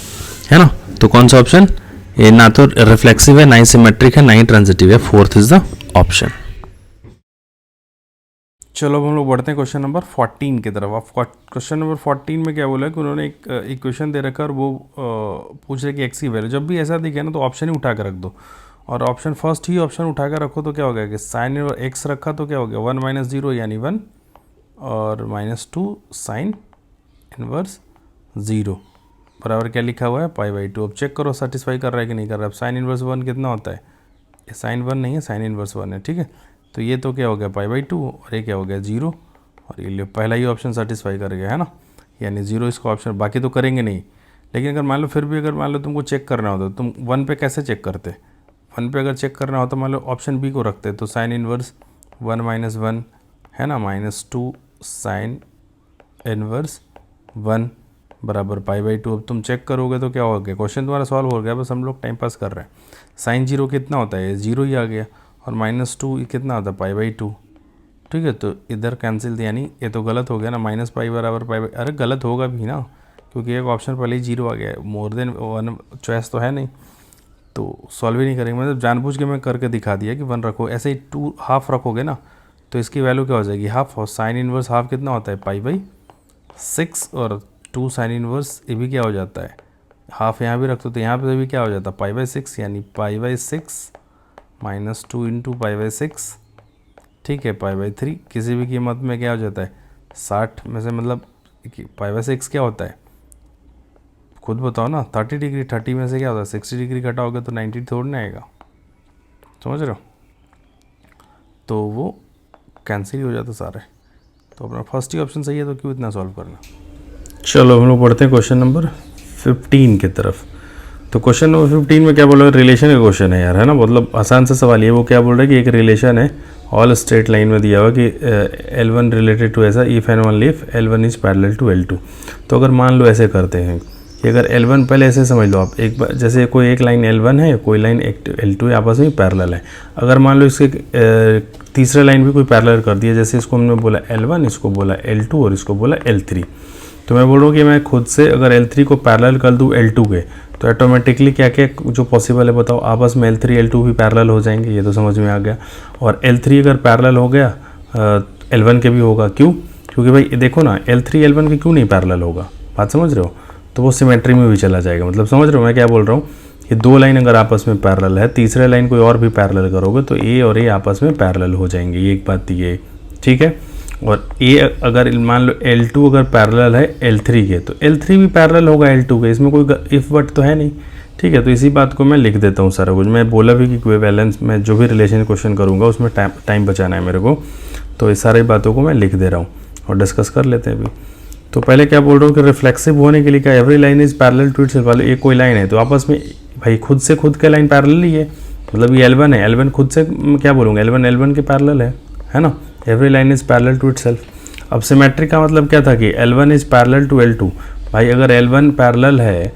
है ना। तो कौन सा ऑप्शन, ये ना तो रिफ्लेक्सिव है, ना ही सिमेट्रिक है, ना ही ट्रांजिटिव है, फोर्थ इज द ऑप्शन। चलो अब हम लोग बढ़ते हैं क्वेश्चन नंबर 14 की तरफ। अब क्वेश्चन नंबर 14 में क्या बोला है कि उन्होंने एक इक्वेशन दे रखा और वो पूछ रहे कि एक्स की वैल्यू, जब भी ऐसा दिखे ना तो ऑप्शन ही उठा कर रख दो, और ऑप्शन फर्स्ट ही ऑप्शन उठा कर रखो तो क्या हो गया कि साइन एक्स रखा तो क्या हो गया 1 - 0 यानी 1 और -2 साइन इनवर्स 0 बराबर क्या लिखा हुआ है π/2। अब चेक करो सेटिस्फाई कर रहा है कि नहीं कर रहा है। अब साइन इनवर्स 1 कितना होता है, ये साइन 1 नहीं है, साइन इनवर्स 1 है, ठीक है। तो ये तो क्या हो गया π/2 और ये क्या हो गया 0, और ये पहला ही ऑप्शन सेटिस्फाई कर गया, है ना, यानी 0 इसका ऑप्शन। बाकी तो करेंगे नहीं, लेकिन अगर मान लो फिर भी अगर मान लो तुमको चेक करना हो तो तुम 1 पे कैसे चेक करते, 1 पे अगर चेक करना हो तो मान लो ऑप्शन बी को रखते, तो साइन इनवर्स 1 - 1 है ना, -2 साइन इनवर्स 1 बराबर π/2। अब तुम चेक करोगे तो क्या हो गया, क्वेश्चन तुम्हारा सॉल्व हो गया, बस हम लोग टाइम पास कर रहे हैं। साइन 0 कितना होता है, 0 ही आ गया, और -2 कितना होता है π/2, ठीक है। तो इधर कैंसिल, यानी ये तो गलत हो गया ना, -π बराबर π, अरे गलत होगा भी ना, क्योंकि एक ऑप्शन पहले ही 0 आ गया है, मोर देन 1 चॉइस तो है नहीं, तो सॉल्व ही नहीं करेंगे। मतलब जानबूझ के मैं करके दिखा दिया कि 1 रखो, ऐसे ही 2 हाफ रखोगे ना तो इसकी वैल्यू क्या हो जाएगी, हाफ। और साइन इनवर्स हाफ कितना होता है π/6, और 2 साइन इनवर्स ये भी क्या हो जाता है, हाफ यहाँ भी रख दो तो यहाँ पे भी क्या हो जाता है π/6, यानी π/6 -2 × π/6, ठीक है, π/3 किसी भी कीमत में क्या हो जाता है 60 में से, मतलब π/6 क्या होता है खुद बताओ ना, 30 डिग्री, 30 में से क्या होता है 60 डिग्री घटाओगे तो 90 थोड़ी ना आएगा, समझ रहे हो, तो वो कैंसिल ही हो जाता सारे। तो अपना फर्स्ट ही ऑप्शन सही है, तो क्यों इतना सॉल्व करना। चलो हम लोग पढ़ते हैं क्वेश्चन नंबर 15 की तरफ। तो क्वेश्चन नंबर 15 में क्या बोल रहा है, रिलेशन का क्वेश्चन है यार, है ना, मतलब आसान सा सवाल है। वो क्या बोल रहा है कि एक रिलेशन है, ऑल स्ट्रेट लाइन में दिया हुआ कि L1 रिलेटेड टू ऐसा, if and only if L1 is parallel to L2। तो अगर मान लो ऐसे करते हैं कि अगर L1 पहले ऐसे समझ लो आप, एक बार जैसे कोई एक लाइन L1 है, कोई लाइन L2 है, आपस में पैरेलल है। अगर मान लो इसके तीसरा लाइन भी कोई पैरेलल कर दिया, जैसे इसको हमने बोला L1, इसको बोला L2 और इसको बोला L3। तो मैं बोल रहा हूँ कि मैं खुद से अगर L3 को पैरेलल कर दूँ L2 के, तो ऑटोमेटिकली क्या क्या जो पॉसिबल है बताओ, आपस में L3 L2 भी पैरेलल हो जाएंगे, ये तो समझ में आ गया। और L3 अगर पैरेलल हो गया L1 के भी होगा, क्यों, क्योंकि भाई देखो ना L3 L1 के क्यों नहीं पैरेलल होगा, बात समझ रहे हो, तो वो सिमेट्री में भी चला जाएगा। मतलब समझ रहे हो मैं क्या बोल रहा हूँ, ये 2 लाइन अगर आपस में पैरेलल है, तीसरे लाइन कोई और भी पैरेलल करोगे तो ए और ए आपस में पैरेलल हो जाएंगे, ये एक बात ये, ठीक है। और ए अगर मान लो L2 अगर पैरेलल है L3 के, तो L3 भी पैरेलल होगा L2 के, इसमें कोई इफ बट तो है नहीं, ठीक है। तो इसी बात को मैं लिख देता हूँ सारा कुछ। मैं बोला भी कि इक्विवेलेंस में जो भी रिलेशन क्वेश्चन करूँगा उसमें टाइम बचाना है मेरे को, तो इस सारी बातों को मैं लिख दे रहा हूँ और डिस्कस कर लेते हैं अभी। तो पहले क्या बोल रहा हूँ कि रिफ्लेक्सिव होने के लिए क्या, every line is parallel to itself. वाले एक कोई लाइन है तो आपस में भाई खुद से खुद के लाइन पैरेलल ही है, मतलब ये L1 है, L1 खुद से क्या बोलूँगा, L1 के पैरेलल है ना, every line is parallel to itself. अब सिमेट्रिक का मतलब क्या था कि L1 is parallel to L2। भाई अगर L1 पैरेलल है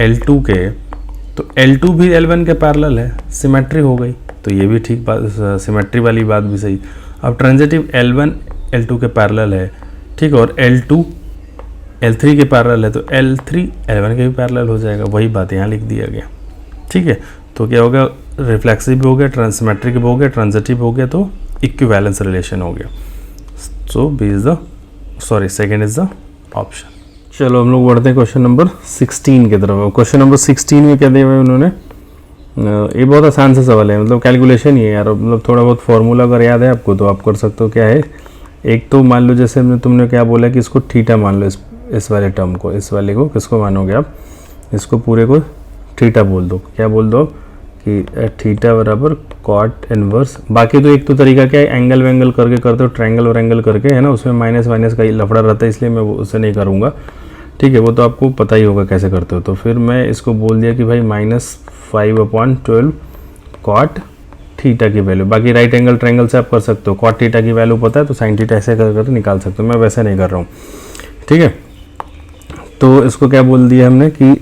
L2 के, तो L2 भी L1 के पैरेलल है, सिमेट्री हो गई। तो ये भी ठीक बात, सिमेट्री वाली बात भी सही। अब ट्रांजिटिव L1 L2 के पैरेलल है, ठीक है, और L2 L3 के पैरेलल है, तो L3 L1 के भी पैरेलल हो जाएगा, वही बात यहाँ लिख दिया गया, ठीक है। तो क्या हो गया, रिफ्लेक्सिव भी हो गया, ट्रांसमेट्रिक भी हो गया, ट्रांजिटिव हो गया, तो इक्विवेलेंस रिलेशन हो गया। So B is the second is the option. चलो हम लोग बढ़ते हैं क्वेश्चन नंबर 16 की तरफ। क्वेश्चन नंबर 16 में क्या दिया हुआ है उन्होंने, ये बहुत आसान सा सवाल है, मतलब कैलकुलेशन ही है यार, मतलब थोड़ा बहुत फार्मूला अगर याद है आपको तो आप कर सकते हो। क्या है, एक तो मान लो जैसे तुमने क्या बोला कि इसको थीटा मान लो, इस वाले टर्म को, इस वाले को किसको मानोगे आप, इसको पूरे को थीटा बोल दो। क्या बोल दो कि थीटा बराबर कॉट इनवर्स। बाकी तो एक तो तरीका क्या है, एंगल वेंगल करके करते हो, ट्रायंगल वैंगल करके, है ना, उसमें माइनस माइनस का ही लफड़ा रहता है, इसलिए मैं उससे नहीं करूँगा। ठीक है, वो तो आपको पता ही होगा कैसे करते हो। तो फिर मैं इसको बोल दिया कि भाई -5/12 कॉट थीटा की वैल्यू। बाकी राइट एंगल ट्रायंगल से आप कर सकते हो, कॉट थीटा की वैल्यू पता है तो साइन थीटा ऐसे कर कर निकाल सकते हो, मैं वैसे नहीं कर रहा हूँ। ठीक है, तो इसको क्या बोल दिया हमने कि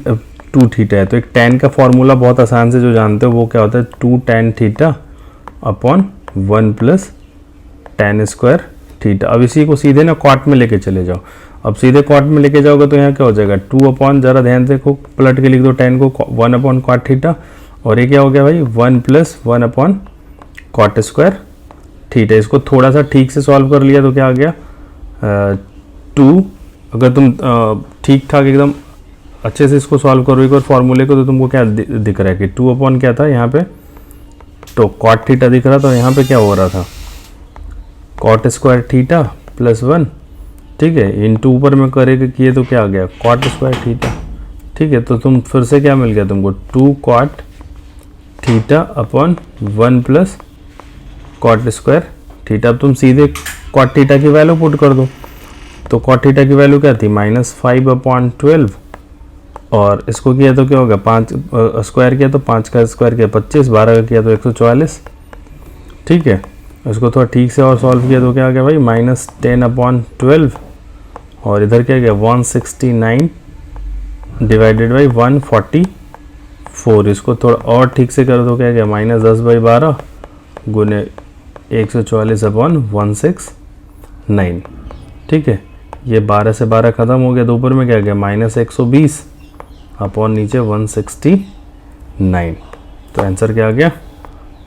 2 थीटा है। तो एक tan का फॉर्मूला बहुत आसान से जो जानते हो वो क्या होता है, 2 tan theta upon 1 plus tan square theta. अब इसी को सीधे ना कॉट में लेके चले जाओ। अब सीधे कॉट में लेके जाओगे तो यहाँ क्या हो जाएगा, 2 अपॉन, जरा ध्यान से को पलट के लिख दो tan को, 1 अपॉन कॉट थीटा, और ये क्या हो गया भाई 1 plus 1 upon cot square theta. इसको थोड़ा सा ठीक से सॉल्व कर लिया तो क्या आ गया 2। अगर तुम ठीक ठाक एकदम अच्छे से इसको सॉल्व करो एक बार फॉर्मूले को, तो तुमको क्या दिख रहा है कि 2 अपॉन क्या था यहाँ पे, तो कॉट थीटा दिख रहा था, यहाँ पे क्या हो रहा था कॉट स्क्वायर थीटा प्लस 1। ठीक है, इनटू ऊपर में करेंगे किए तो क्या आ गया कॉट स्क्वायर थीटा। ठीक है, तो तुम फिर से क्या मिल गया तुमको, 2 cot theta upon 1 plus cot square theta. अब तुम सीधे कॉट थीटा की वैल्यू पुट कर दो, तो कॉट थीटा की वैल्यू क्या थी -5/12, और इसको किया तो क्या होगा 5 स्क्वायर किया तो 5 का स्क्वायर किया 25, 12 का किया तो 144। ठीक है, इसको थोड़ा ठीक से और सॉल्व किया तो क्या आ गया भाई -10/12, और इधर क्या गया 169 डिवाइडेड बाई 144। इसको थोड़ा और ठीक से कर दो, क्या गया -10/12 गुने 144/169। ठीक है, ये 12 से 12 ख़त्म हो गया, तो ऊपर में क्या गया -120 अपॉन नीचे 169। तो आंसर क्या आ गया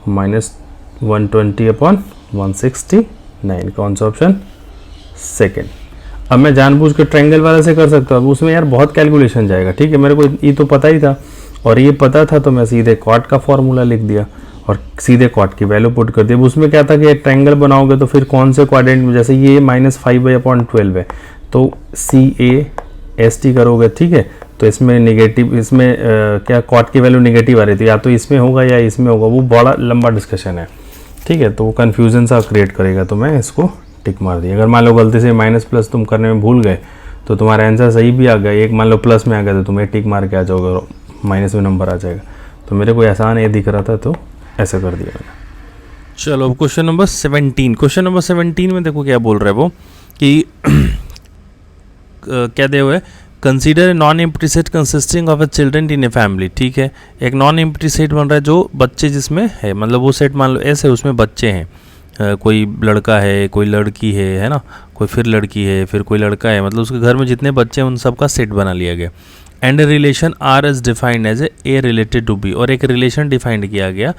-120/169। कौन सा ऑप्शन, सेकंड। अब मैं जानबूझ के ट्रायंगल वाले से कर सकता हूँ, अब उसमें यार बहुत कैलकुलेशन जाएगा। ठीक है, मेरे को ये तो पता ही था, और ये पता था तो मैं सीधे कॉट का फॉर्मूला लिख दिया और सीधे कॉट की वैल्यू पुट कर दी। अब उसमें क्या था कि एक ट्रायंगल बनाओगे तो फिर कौन से क्वाड्रेंट में, जैसे ये -5/12 है तो CAST करोगे। ठीक है, तो इसमें नेगेटिव, इसमें क्या कॉट की वैल्यू नेगेटिव आ रही थी, या तो इसमें होगा या इसमें होगा, वो बड़ा लंबा डिस्कशन है। ठीक है, तो वो कन्फ्यूजन सा क्रिएट करेगा, तो मैं इसको टिक मार दिया। अगर मान लो गलती से माइनस प्लस तुम करने में भूल गए तो तुम्हारा आंसर सही भी आ गया, एक मान लो प्लस में आ गया तो तुम्हें टिक मार के आ जाओगे और माइनस में नंबर आ जाएगा। तो मेरे को आसान ये दिख रहा था तो ऐसा कर दिया मैंने। चलो क्वेश्चन नंबर 17। क्वेश्चन नंबर 17 में देखो क्या बोल रहा है वो कि क्या दे हुए है, consider non empty set consisting of a children in a family. ठीक है, एक नॉन एम्प्टी सेट बन रहा है जो बच्चे जिसमें है, मतलब वो सेट मान लो ऐसे उसमें बच्चे हैं, कोई लड़का है, कोई लड़की है ना, कोई फिर लड़की है, फिर कोई लड़का है, मतलब उसके घर में जितने बच्चे हैं उन सब का सेट बना लिया गया। And relation R is defined as a related to b, और एक रिलेशन डिफाइंड किया गया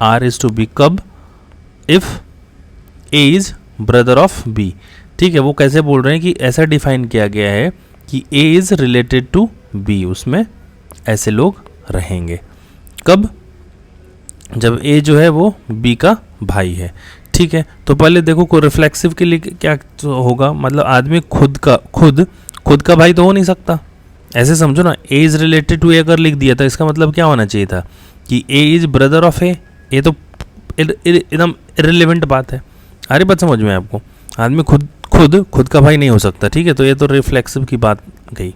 आर इज टू बी कब, if a is brother of b. ठीक है, वो कैसे बोल रहे हैं कि ऐसा डिफाइन किया गया है कि ए इज रिलेटेड टू बी, उसमें ऐसे लोग रहेंगे कब, जब ए जो है वो बी का भाई है। ठीक है, तो पहले देखो को रिफ्लेक्सिव के लिए क्या होगा, मतलब आदमी खुद का भाई तो हो नहीं सकता, ऐसे समझो ना। ए इज रिलेटेड टू ए अगर लिख दिया था इसका मतलब क्या होना चाहिए था कि ए इज ब्रदर ऑफ ए। ये तो एकदम इररिलेवेंट बात है। अरे बात समझ में आपको, आदमी खुद का भाई नहीं हो सकता। ठीक है, तो ये तो रिफ्लेक्सिव की बात गई।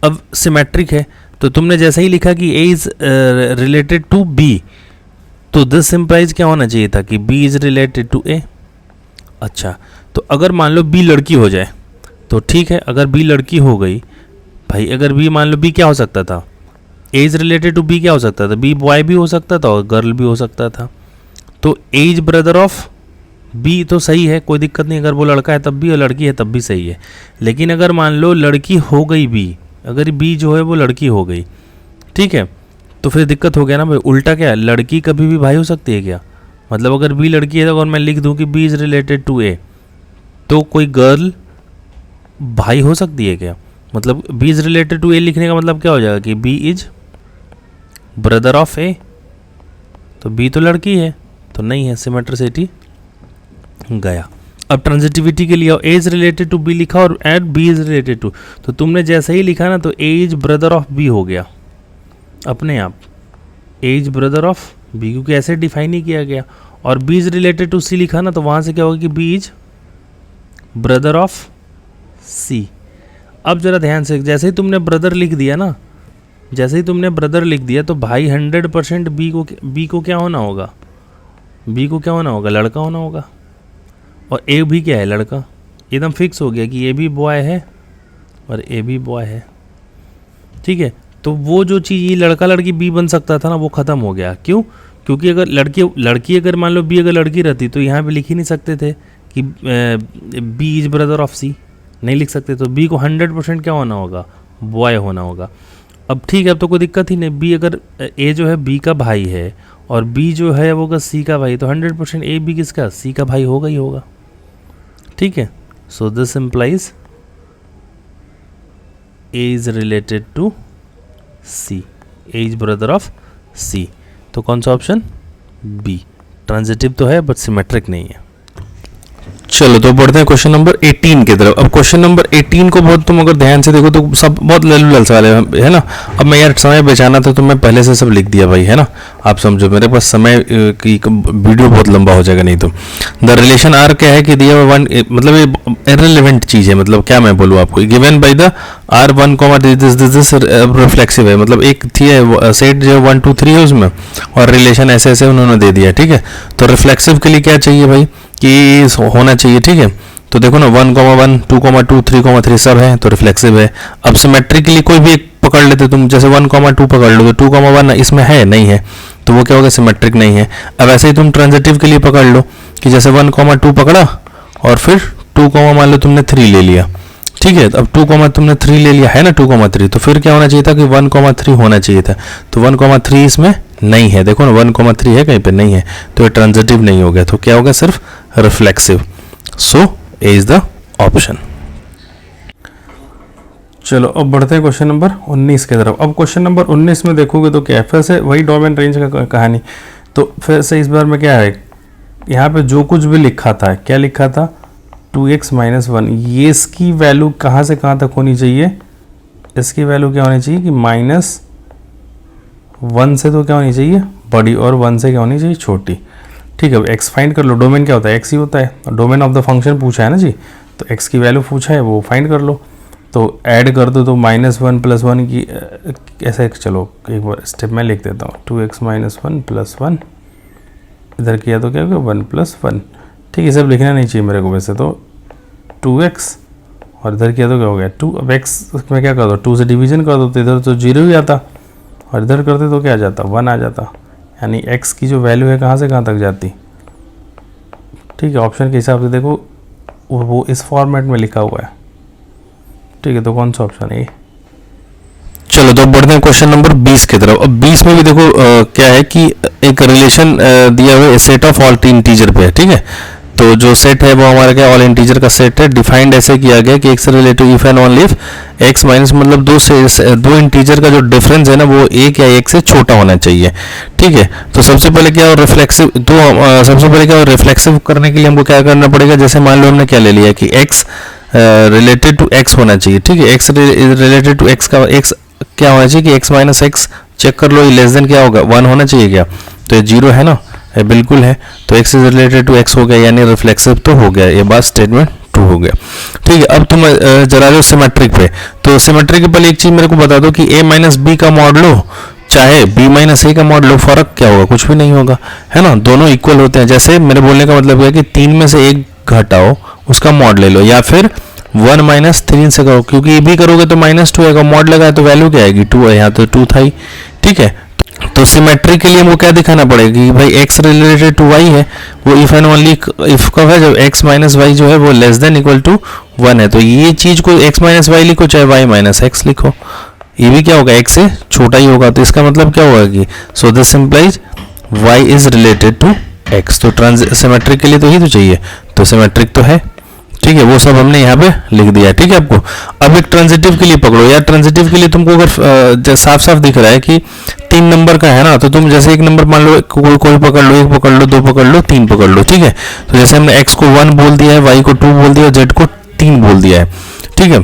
अब सिमेट्रिक है, तो तुमने जैसे ही लिखा कि ए इज रिलेटेड टू बी, तो दिस सिंप्लाइज क्या होना चाहिए था कि बी इज रिलेटेड टू ए। अच्छा, तो अगर मान लो बी लड़की हो जाए तो ठीक है, अगर बी लड़की हो गई भाई, अगर बी मान लो बी क्या हो सकता था, ए इज रिलेटेड टू बी क्या हो सकता था, बी बॉय भी हो सकता था और गर्ल भी हो सकता था। तो a is brother of B तो सही है, कोई दिक्कत नहीं, अगर वो लड़का है तब भी और लड़की है तब भी सही है। लेकिन अगर मान लो लड़की हो गई बी, अगर बी जो है वो लड़की हो गई, ठीक है, तो फिर दिक्कत हो गया ना भाई। उल्टा क्या है, लड़की कभी भी भाई हो सकती है क्या, मतलब अगर बी लड़की है तो अगर मैं लिख दूं कि बी इज रिलेटेड टू ए, तो कोई गर्ल भाई हो सकती है क्या, मतलब बी इज रिलेटेड टू ए लिखने का मतलब क्या हो जाएगा कि बी इज ब्रदर ऑफ ए, तो बी तो लड़की है तो नहीं है, सिमेट्रिसिटी गया। अब ट्रांजिटिविटी के लिए a is related to b लिखा और and b is related to, तो तुमने जैसे ही लिखा ना तो a is brother of b हो गया अपने आप, a is brother of b, क्योंकि ऐसे डिफाइन ही किया गया। और b is related to c लिखा ना तो वहाँ से क्या होगा कि b is brother of c. अब जरा ध्यान से, जैसे ही तुमने ब्रदर लिख दिया ना, जैसे ही तुमने ब्रदर लिख दिया तो भाई 100% बी को क्या होना होगा, बी को क्या होना होगा, लड़का होना होगा। और ए भी क्या है, लड़का, एकदम फिक्स हो गया कि ए भी बॉय है और ए भी बॉय है, ठीक है। तो वो जो चीज़ ये लड़का लड़की बी बन सकता था ना वो ख़त्म हो गया। क्यों? क्योंकि अगर लड़की अगर मान लो बी अगर लड़की रहती तो यहाँ पे लिख ही नहीं सकते थे कि बी इज ब्रदर ऑफ सी, नहीं लिख सकते। तो बी को 100% क्या होना होगा, बॉय होना होगा। अब ठीक है, अब तो कोई दिक्कत ही नहीं, बी अगर ए जो है बी का भाई है और बी जो है वो अगर सी का भाई, तो 100% ए बी किसका, सी का भाई होगा ही होगा, ठीक है। So this implies A is related to C, A is brother of C. तो कौन सा ऑप्शन, बी। ट्रांजिटिव तो है बट सिमेट्रिक नहीं है। चलो तो बढ़ते हैं क्वेश्चन नंबर 18 की तरफ। अब क्वेश्चन नंबर 18 को बहुत तुम अगर ध्यान से देखो तो सब बहुत लल्लू ललसा वाले है ना। अब मैं यार समय बचाना था तो मैं पहले से सब लिख दिया भाई, है ना। आप समझो मेरे पास समय की वीडियो बहुत लंबा हो जाएगा नहीं तो। द रिलेशन आर क्या है कि दिया वन, मतलब ये इररिलेवेंट चीज़ है, मतलब क्या मैं बोलूँ आपको, given by the R 1, this reflexive है, मतलब एक थी सेट जो 1 2 3 है उसमें, और रिलेशन ऐसे ऐसे उन्होंने दे दिया, ठीक है। तो रिफ्लेक्सिव के लिए क्या चाहिए भाई कि होना चाहिए, ठीक है। तो देखो ना 1, 1, 2, 2, 3, 3 सब है तो रिफ्लेक्सिव है। अब सिमेट्री के लिए कोई भी एक पकड़ लेते तुम, जैसे 1, 2 पकड़ लो तो 2, 1 इसमें है नहीं है तो वो क्या होगा, सिमेट्रिक नहीं है। अब ऐसे ही तुम ट्रांजिटिव के लिए पकड़ लो कि जैसे 1, 2 पकड़ा और फिर 2, मान लो तुमने 3 ले लिया, ठीक है। अब 2, तुमने 3 ले लिया है ना, 2, 3, तो फिर क्या होना चाहिए था कि 1, 3 होना चाहिए था। तो 1, 3 इसमें नहीं है, देखो ना 1, 3 है कहीं पे नहीं है, तो ये ट्रांजिटिव नहीं हो गया, तो क्या होगा, सिर्फ reflexive. So A is the option. चलो अब बढ़ते हैं क्वेश्चन नंबर 19 की तरफ। अब क्वेश्चन नंबर 19 में देखोगे तो क्या है, फिर से वही डोमेन रेंज का कहानी। तो फिर से इस बार में क्या है, यहाँ पे जो कुछ भी लिखा था, क्या लिखा था, 2x - 1, ये इसकी वैल्यू कहाँ से कहाँ तक होनी चाहिए, इसकी वैल्यू क्या होनी चाहिए कि -1 से तो क्या होनी चाहिए बड़ी, और 1 से क्या होनी चाहिए छोटी, ठीक है। अब x फाइंड कर लो, डोमेन क्या होता है, x ही होता है, डोमेन ऑफ द फंक्शन पूछा है ना जी, तो x की वैल्यू पूछा है वो फाइंड कर लो। तो ऐड कर दो तो -1 + 1 की ऐसे, चलो एक बार स्टेप में लिख देता हूँ, 2x - 1 + 1, इधर किया तो क्या होगा 1 + 1, ठीक है। सब लिखना नहीं चाहिए मेरे को वैसे तो, 2x और इधर किया तो क्या हो गया 2। अब x में क्या कर दो, 2 से डिवीजन कर दो तो इधर तो 0 ही आता, और इधर करते तो क्या आ जाता, 1 आ जाता, यानी x की जो वैल्यू है कहाँ से कहाँ तक जाती, ठीक है। ऑप्शन के हिसाब से देखो वो इस फॉर्मेट में लिखा हुआ है, ठीक है। तो कौन सा ऑप्शन है ये। चलो तो बढ़ते हैं क्वेश्चन नंबर 20 की तरफ। अब 20 में भी देखो क्या है कि एक रिलेशन दिया हुआ है सेट ऑफ ऑल इंटीजर पे है, ठीक है। तो जो सेट है वो हमारा क्या, ऑल इंटीजर का सेट है। डिफाइंड ऐसे किया गया कि x relative if and only if x minus, मतलब दो इंटीजर का जो डिफरेंस है ना वो एक या एक से छोटा होना चाहिए, ठीक है। तो सबसे पहले क्या, रिफ्लेक्सिव, तो सबसे पहले क्या, रिफ्लेक्सिव करने के लिए हमको क्या करना पड़ेगा, जैसे मान लो हमने क्या ले लिया कि x रिलेटेड टू x होना चाहिए, ठीक है। x रिलेटेड टू x का x क्या होना चाहिए कि x माइनस एक्स, चेक कर लो ये लेस देन क्या होगा 1 होना चाहिए क्या, तो ये 0 है ना, ये बिल्कुल है। तो x is related to x हो गया, यानी रिफ्लेक्सिव तो हो गया, ये बात स्टेटमेंट 2 हो गया, ठीक है। अब तुम जरा लो सिमेट्रिक पे, तो सिमेट्रिक के पहले एक चीज मेरे को बता दो कि a माइनस बी का मॉड लो चाहे b माइनस ए का मॉड लो, फर्क क्या होगा, कुछ भी नहीं होगा, है ना, दोनों इक्वल होते हैं। जैसे मेरे बोलने का मतलब है कि 3 में से 1 घटाओ उसका मॉड ले लो, या फिर 1 - 3 से करो, क्योंकि ये भी करोगे तो -2 आएगा, मॉड लगाए तो वैल्यू क्या आएगी 2 है, यहाँ तो 2 था ही, ठीक है। तो सिमेट्री के लिए हमको क्या दिखाना पड़ेगा कि भाई x रिलेटेड टू y है, वो इफ एंड ओनली इफ कब है, जब x माइनस वाई जो है वो लेस देन इक्वल टू 1 है। तो ये चीज को x माइनस वाई लिखो चाहे y माइनस एक्स लिखो, ये भी क्या होगा x से छोटा ही होगा। तो इसका मतलब क्या होगा कि so this implies y is related to x। तो सिमेट्रिक के लिए तो ही तो चाहिए, तो सिमेट्रिक तो है, ठीक है, वो सब हमने यहाँ पे लिख दिया है। ठीक है आपको। अब एक ट्रांजिटिव के लिए पकड़ो यार, ट्रांजिटिव के लिए तुमको अगर साफ साफ दिख रहा है कि 3 नंबर का है ना, तो तुम जैसे एक नंबर मान लो, कोई पकड़ लो, 1 पकड़ लो, 2 पकड़ लो, 3 पकड़ लो। ठीक है, तो जैसे हमने x को 1 बोल दिया है, y को 2 बोल दिया, z को 3 बोल दिया है। ठीक है,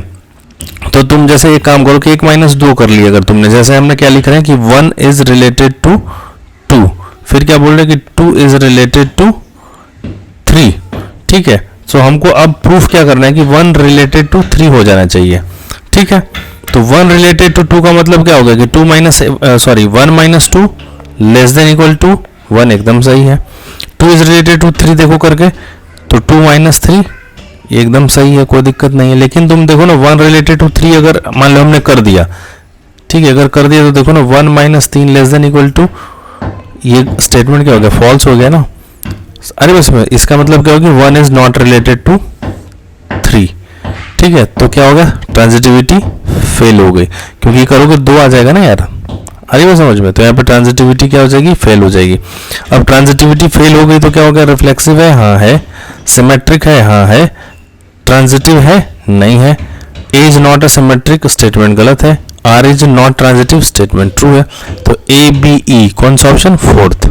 तो तुम जैसे एक काम करो कि 1 - 2 कर लिया अगर तुमने, जैसे हमने क्या लिख रहे हैं कि 1 इज रिलेटेड टू 2, फिर क्या बोल रहे हैं कि 2 इज रिलेटेड टू 3। ठीक है, सो हमको अब प्रूफ क्या करना है कि 1 रिलेटेड टू 3 हो जाना चाहिए। ठीक है, तो 1 रिलेटेड टू 2 का मतलब क्या होगा कि 1 - 2 लेस देन इक्वल टू 1, एकदम सही है। 2 इज रिलेटेड टू 3 देखो करके, तो 2 - 3 एकदम सही है, कोई दिक्कत नहीं है। लेकिन तुम देखो ना 1 रिलेटेड टू 3 अगर मान लो हमने कर दिया, ठीक है, अगर कर दिया तो देखो ना 1 - 3 लेस देन इक्वल टू, ये स्टेटमेंट क्या हो गया, फॉल्स हो गया ना। अरे बस इसका मतलब क्या होगी, 1 इज नॉट रिलेटेड टू 3। ठीक है, तो क्या होगा, ट्रांजिटिविटी फेल हो गई, क्योंकि करोगे 2 आ जाएगा ना यार। अरे वो समझ में, तो यहाँ पे ट्रांजिटिविटी क्या हो जाएगी, फेल हो जाएगी। अब ट्रांजिटिविटी फेल हो गई तो क्या हो गया, रिफ्लेक्सिव है, हाँ है, सिमेट्रिक है, हाँ है, ट्रांजिटिव है, नहीं है, A is not a symmetric, statement गलत है, R is not transitive, statement true है। तो ए बी ई कौन सा ऑप्शन, 4th।